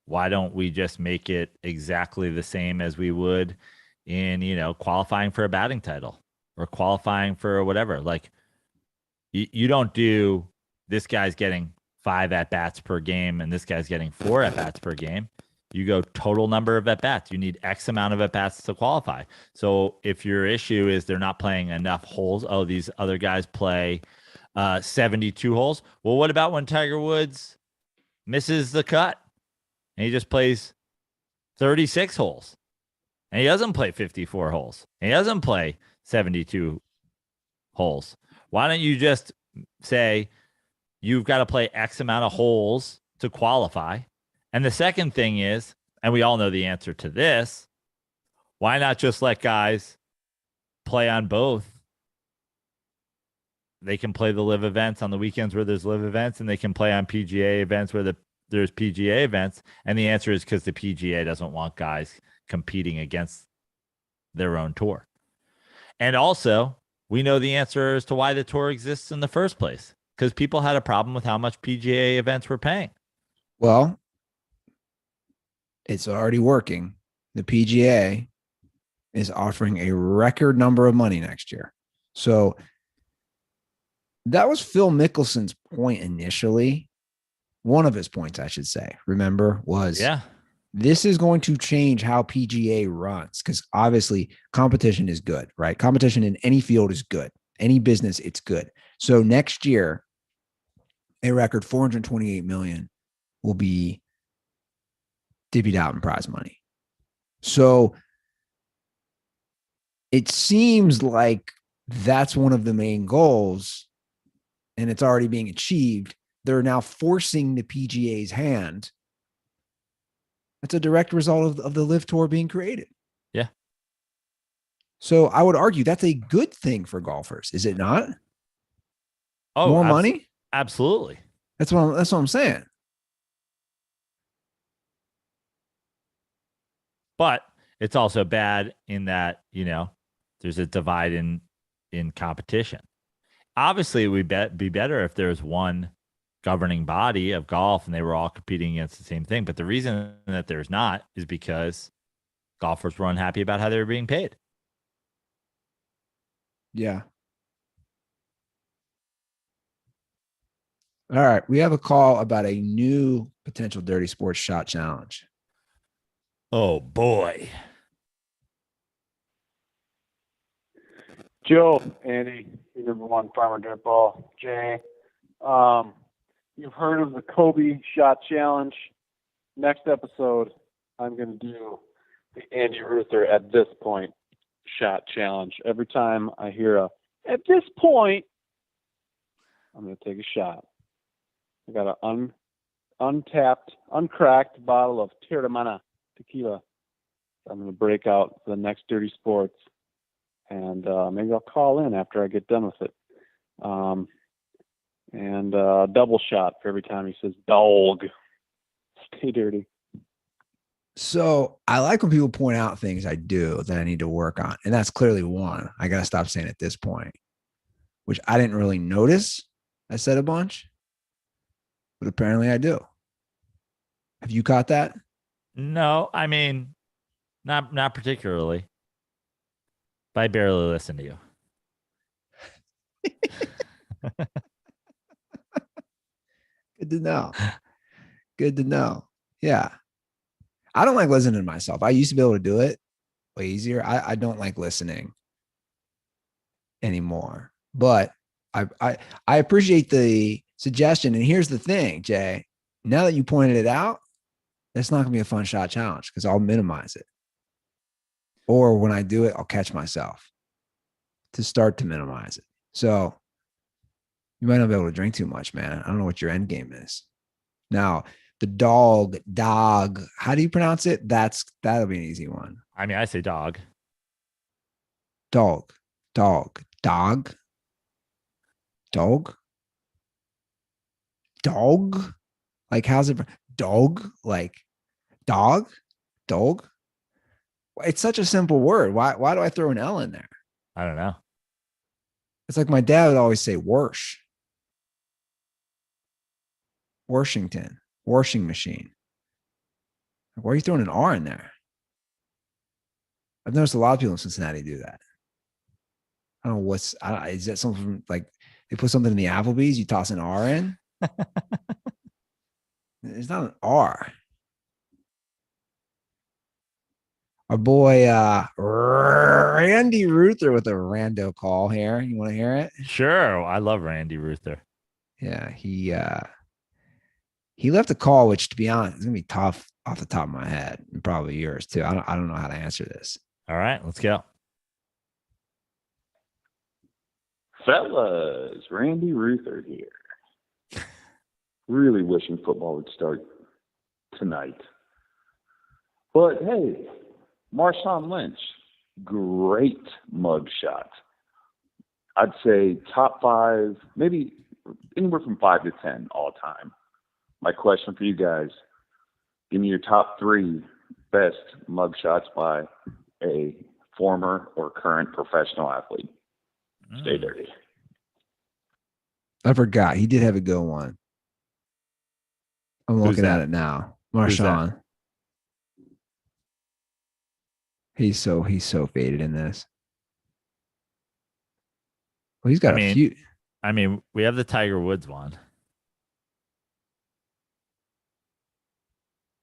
why don't we just make it exactly the same as we would in, qualifying for a batting title or qualifying for whatever? Like, you don't do this guy's getting 5 at-bats per game and this guy's getting 4 at-bats per game. You go total number of at-bats. You need X amount of at-bats to qualify. So if your issue is they're not playing enough holes, these other guys play 72 holes. Well, what about when Tiger Woods misses the cut and he just plays 36 holes and he doesn't play 54 holes and he doesn't play 72 holes? Why don't you just say you've got to play X amount of holes to qualify? And the second thing is, and we all know the answer to this, why not just let guys play on both? They can play the live events on the weekends where there's live events, and they can play on PGA events where there's PGA events. And the answer is because the PGA doesn't want guys competing against their own tour. And also, we know the answer as to why the tour exists in the first place, because people had a problem with how much PGA events were paying. Well, it's already working. The PGA is offering a record number of money next year. So that was Phil Mickelson's point initially. One of his points, I should say, remember, was this is going to change how PGA runs, because obviously competition is good, right? Competition in any field is good. Any business, it's good. So next year, a record $428 million will be divvied out in prize money. So it seems like that's one of the main goals, and it's already being achieved. They're now forcing the PGA's hand. That's a direct result of the Live Tour being created. Yeah. So I would argue that's a good thing for golfers, is it not? Oh, more money? Absolutely. That's what I'm saying. But it's also bad in that, there's a divide in competition. Obviously, it would be better if there's one governing body of golf and they were all competing against the same thing. But the reason that there's not is because golfers were unhappy about how they were being paid. Yeah. All right. We have a call about a new potential Dirty Sports shot challenge. Oh, boy. Joe, Andy, your number one farmer DirtBall, Jay. You've heard of the Kobe shot challenge. Next episode, I'm going to do the Andy Ruther at this point shot challenge. Every time I hear at this point, I'm going to take a shot. I got an untapped, uncracked bottle of Terramana tequila. I'm going to break out for the next Dirty Sports, and maybe I'll call in after I get done with it. And double shot for every time he says dog. Stay dirty. So I like when people point out things I do that I need to work on. And that's clearly one. I got to stop saying at this point, which I didn't really notice. I said a bunch, but apparently I do. Have you caught that? No, I mean, not particularly. But I barely listen to you. Good to know. Good to know. Yeah. I don't like listening to myself. I used to be able to do it way easier. I don't like listening anymore. But I appreciate the suggestion. And here's the thing, Jay. Now that you pointed it out, it's not going to be a fun shot challenge because I'll minimize it. Or when I do it, I'll catch myself to start to minimize it. So you might not be able to drink too much, man. I don't know what your end game is. Now, the dog, how do you pronounce it? That'll be an easy one. I mean, I say dog. Dog. Like, how's it? Dog? Like, dog? It's such a simple word. Why do I throw an L in there? I don't know. It's like my dad would always say Warsh. Washington. Washing machine. Why are you throwing an R in there? I've noticed a lot of people in Cincinnati do that. I don't know is that something like they put something in the Applebee's, you toss an R in? It's not an R. Our boy Randy Ruther with a rando call here. You want to hear it? Sure. I love Randy Ruther. Yeah, he left a call, which to be honest, is gonna be tough off the top of my head, and probably yours too. I don't know how to answer this. All right, let's go. Fellas, Randy Ruther here. Really wishing football would start tonight. But hey, Marshawn Lynch, great mugshot. I'd say top 5, maybe anywhere from 5 to 10 all time. My question for you guys, give me your top 3 best mugshots by a former or current professional athlete. Stay dirty. I forgot. He did have a good one. I'm looking at it now. Marshawn. He's so faded in this. Well, he's got a few. I mean, we have the Tiger Woods one.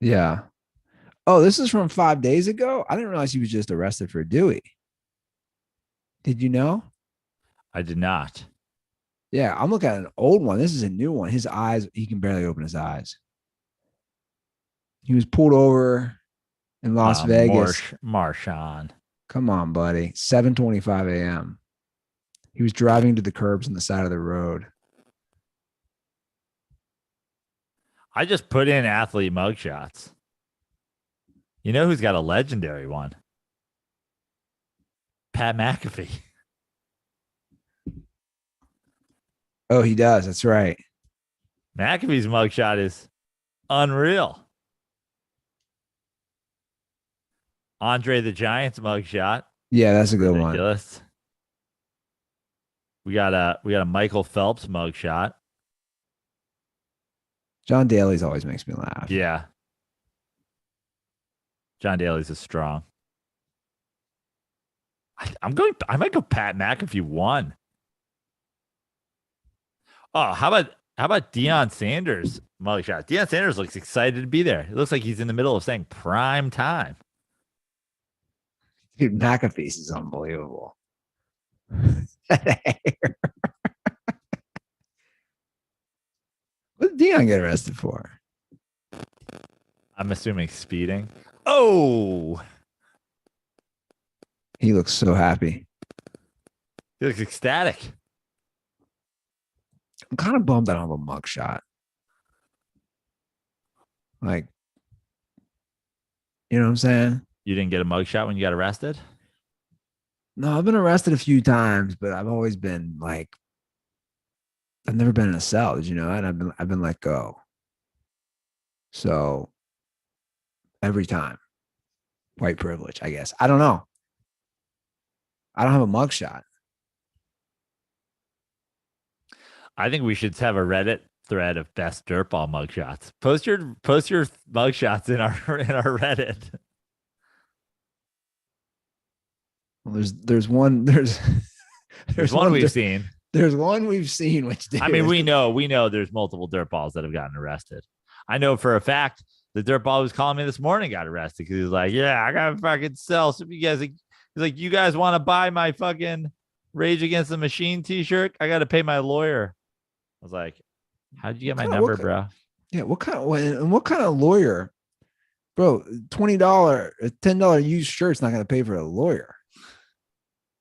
Yeah. Oh, this is from 5 days ago? I didn't realize he was just arrested for Dewey. Did you know? I did not. Yeah, I'm looking at an old one. This is a new one. His eyes, he can barely open his eyes. He was pulled over in Las Vegas. Marshawn. Come on, buddy. 7:25 a.m. He was driving to the curbs on the side of the road. I just put in athlete mugshots. You know who's got a legendary one? Pat McAfee. Oh, he does. That's right. McAfee's mugshot is unreal. Andre the Giant's mugshot. Yeah, that's a good Ridiculous. We got a Michael Phelps mugshot. John Daly's always makes me laugh. Yeah. John Daly's is strong. I might go Pat McAfee 1. Oh, how about Deion Sanders mugshot? Deion Sanders looks excited to be there. It looks like he's in the middle of saying prime time. Dude, McAfee's is unbelievable. What did Deion get arrested for? I'm assuming speeding. Oh, he looks so happy. He looks ecstatic. I'm kind of bummed I don't have a mugshot. Like, you know what I'm saying? You didn't get a mugshot when you got arrested? No, I've been arrested a few times, but I've always been like, I've never been in a cell. Did you know that? I've been let go. So every time, white privilege, I guess. I don't know. I don't have a mugshot. I think we should have a Reddit thread of best dirtball mugshots. Post your mugshots in our Reddit. Well, there's one we've seen. There's one we've seen, which I mean, we know there's multiple dirtballs that have gotten arrested. I know for a fact the dirtball was calling me this morning got arrested because he was like, "Yeah, I gotta fucking sell some. You guys," he's like, "You guys want to buy my fucking Rage Against the Machine T-shirt? I got to pay my lawyer." I was like, "How'd you get my number, bro?" Yeah, what kind of lawyer, bro? $20, $10 used shirt's not gonna pay for a lawyer.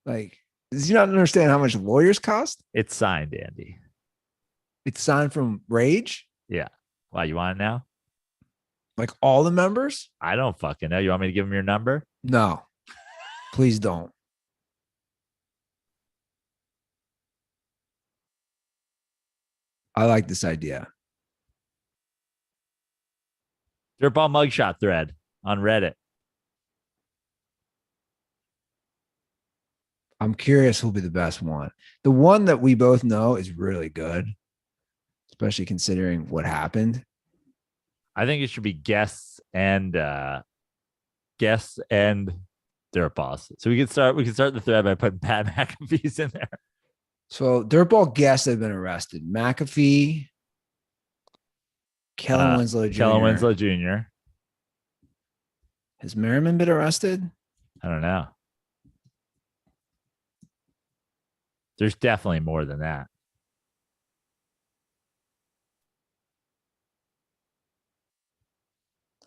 Like, does he not understand how much lawyers cost? It's signed, Andy. It's signed from Rage? Yeah. Why, you want it now? Like all the members? I don't fucking know. You want me to give him your number? No. Please don't. I like this idea. Dirtball mugshot thread on Reddit. I'm curious who'll be the best one. The one that we both know is really good, especially considering what happened. I think it should be guests and DirtBalls. So we can start the thread by putting Pat McAfee's in there. So DirtBall guests have been arrested. McAfee, Kellen Winslow Jr. Kellen Winslow Jr. Has Merriman been arrested? I don't know. There's definitely more than that.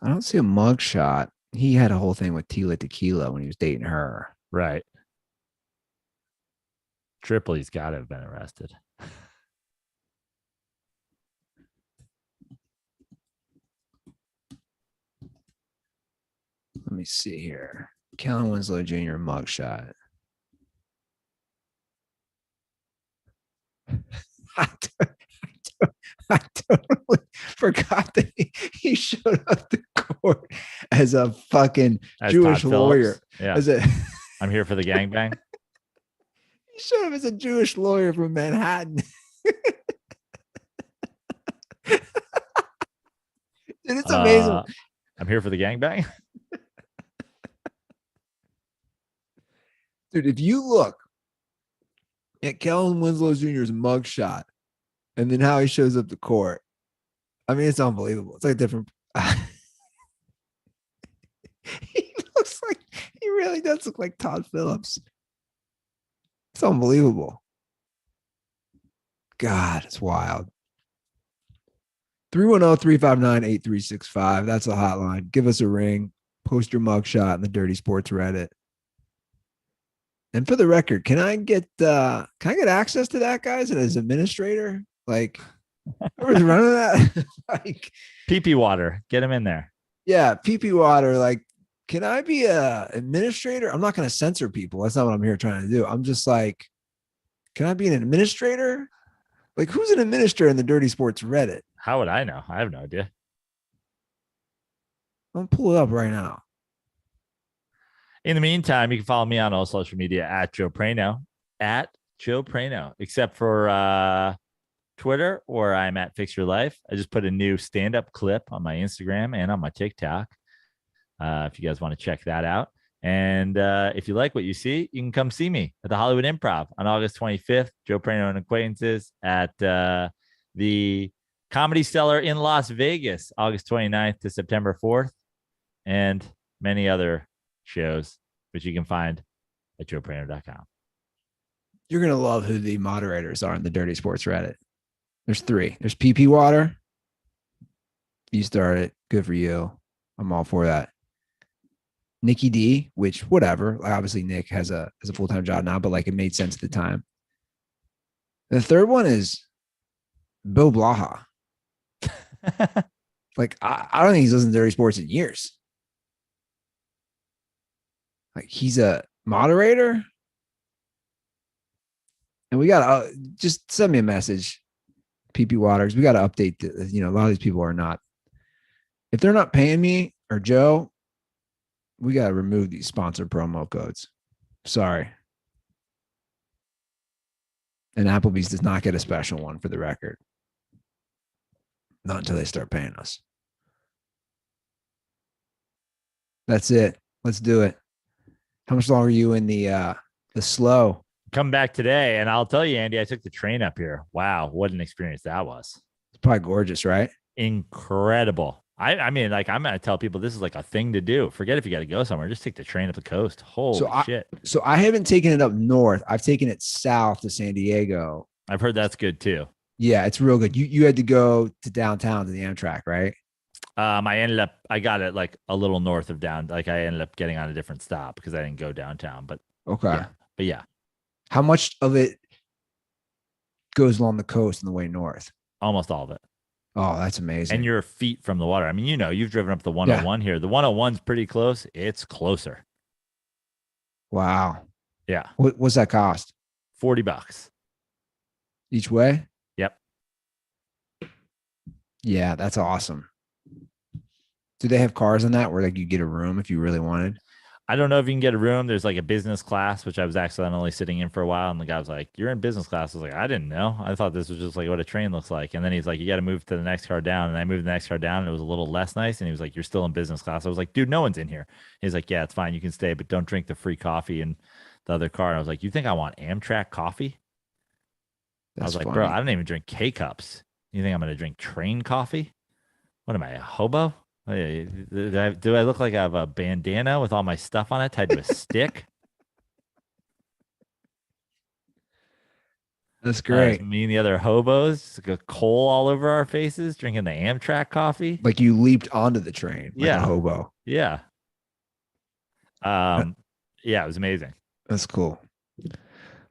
I don't see a mugshot. He had a whole thing with Tila Tequila when he was dating her. Right. Tripoli's got to have been arrested. Let me see here. Kellen Winslow Jr. mugshot. I totally forgot that he showed up to court as a fucking Jewish lawyer. Yeah. I'm here for the gangbang. He showed up as a Jewish lawyer from Manhattan. Dude, it's amazing. I'm here for the gangbang. Dude, if you look at Kellen Winslow Jr.'s mugshot and then how he shows up to court, I mean, it's unbelievable. It's like a different. He looks like, he really does look like Todd Phillips. It's unbelievable. God, it's wild. 310-359-8365. That's a hotline. Give us a ring. Post your mugshot in the Dirty Sports Reddit. And for the record, can I get access to that, guys, as administrator? Like, whoever's running that? Like, PP Water, get him in there. Yeah, PP Water. Like, can I be a administrator? I'm not going to censor people. That's not what I'm here trying to do. I'm just like, can I be an administrator? Like, who's an administrator in the Dirty Sports Reddit? How would I know? I have no idea. I'm gonna pull it up right now. In the meantime, you can follow me on all social media at Joe Prano, except for Twitter, or I'm at Fix Your Life. I just put a new stand-up clip on my Instagram and on my TikTok. If you guys want to check that out. And if you like what you see, you can come see me at the Hollywood Improv on August 25th. Joe Prano and Acquaintances at the Comedy Cellar in Las Vegas, August 29th to September 4th, and many other shows, which you can find at joeprano.com. You're going to love who the moderators are in the Dirty Sports Reddit. There's 3. There's PP Water. You started. Good for you. I'm all for that. Nikki D, which whatever. Obviously, Nick has a full-time job now, but like it made sense at the time. The third one is Bill Blaha. Like, I don't think he's listened to Dirty Sports in years. Like, he's a moderator. And we got to just send me a message, PP Waters. We got to update. A lot of these people are not. If they're not paying me or Joe, we got to remove these sponsored promo codes. Sorry. And Applebee's does not get a special one, for the record. Not until they start paying us. That's it. Let's do it. How much longer are you in the slow? Come back today, and I'll tell you, Andy, I took the train up here. Wow, what an experience that was. It's probably gorgeous, right? Incredible. I mean, like, I'm going to tell people this is like a thing to do. Forget if you got to go somewhere. Just take the train up the coast. Holy shit. So I haven't taken it up north. I've taken it south to San Diego. I've heard that's good too. Yeah, it's real good. You had to go to downtown to the Amtrak, right? I got it like a little north of down. Like, I ended up getting on a different stop because I didn't go downtown. But okay. Yeah. How much of it goes along the coast on the way north? Almost all of it. Oh, that's amazing. And you're feet from the water. I mean, you've driven up the 101 here. The 101's pretty close. It's closer. Wow. Yeah. What's that cost? $40 each way? Yep. Yeah, that's awesome. Do they have cars in that where like you get a room if you really wanted? I don't know if you can get a room. There's like a business class, which I was accidentally sitting in for a while. And the guy was like, "You're in business class." I was like, "I didn't know. I thought this was just like what a train looks like." And then he's like, "You got to move to the next car down." And I moved the next car down and it was a little less nice. And he was like, "You're still in business class." I was like, "Dude, no one's in here." He's like, "Yeah, it's fine. You can stay, but don't drink the free coffee in the other car." And I was like, "You think I want Amtrak coffee?" I was like, funny. "Bro, I don't even drink K-cups. You think I'm going to drink train coffee? What am I, a hobo? Do I look like I have a bandana with all my stuff on it tied to a stick?" That's great. Me and the other hobos, got coal all over our faces, drinking the Amtrak coffee. Like you leaped onto the train like a hobo. Yeah. Yeah, it was amazing. That's cool.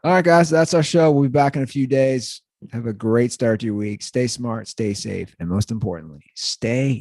All right, guys, that's our show. We'll be back in a few days. Have a great start to your week. Stay smart, stay safe, and most importantly, stay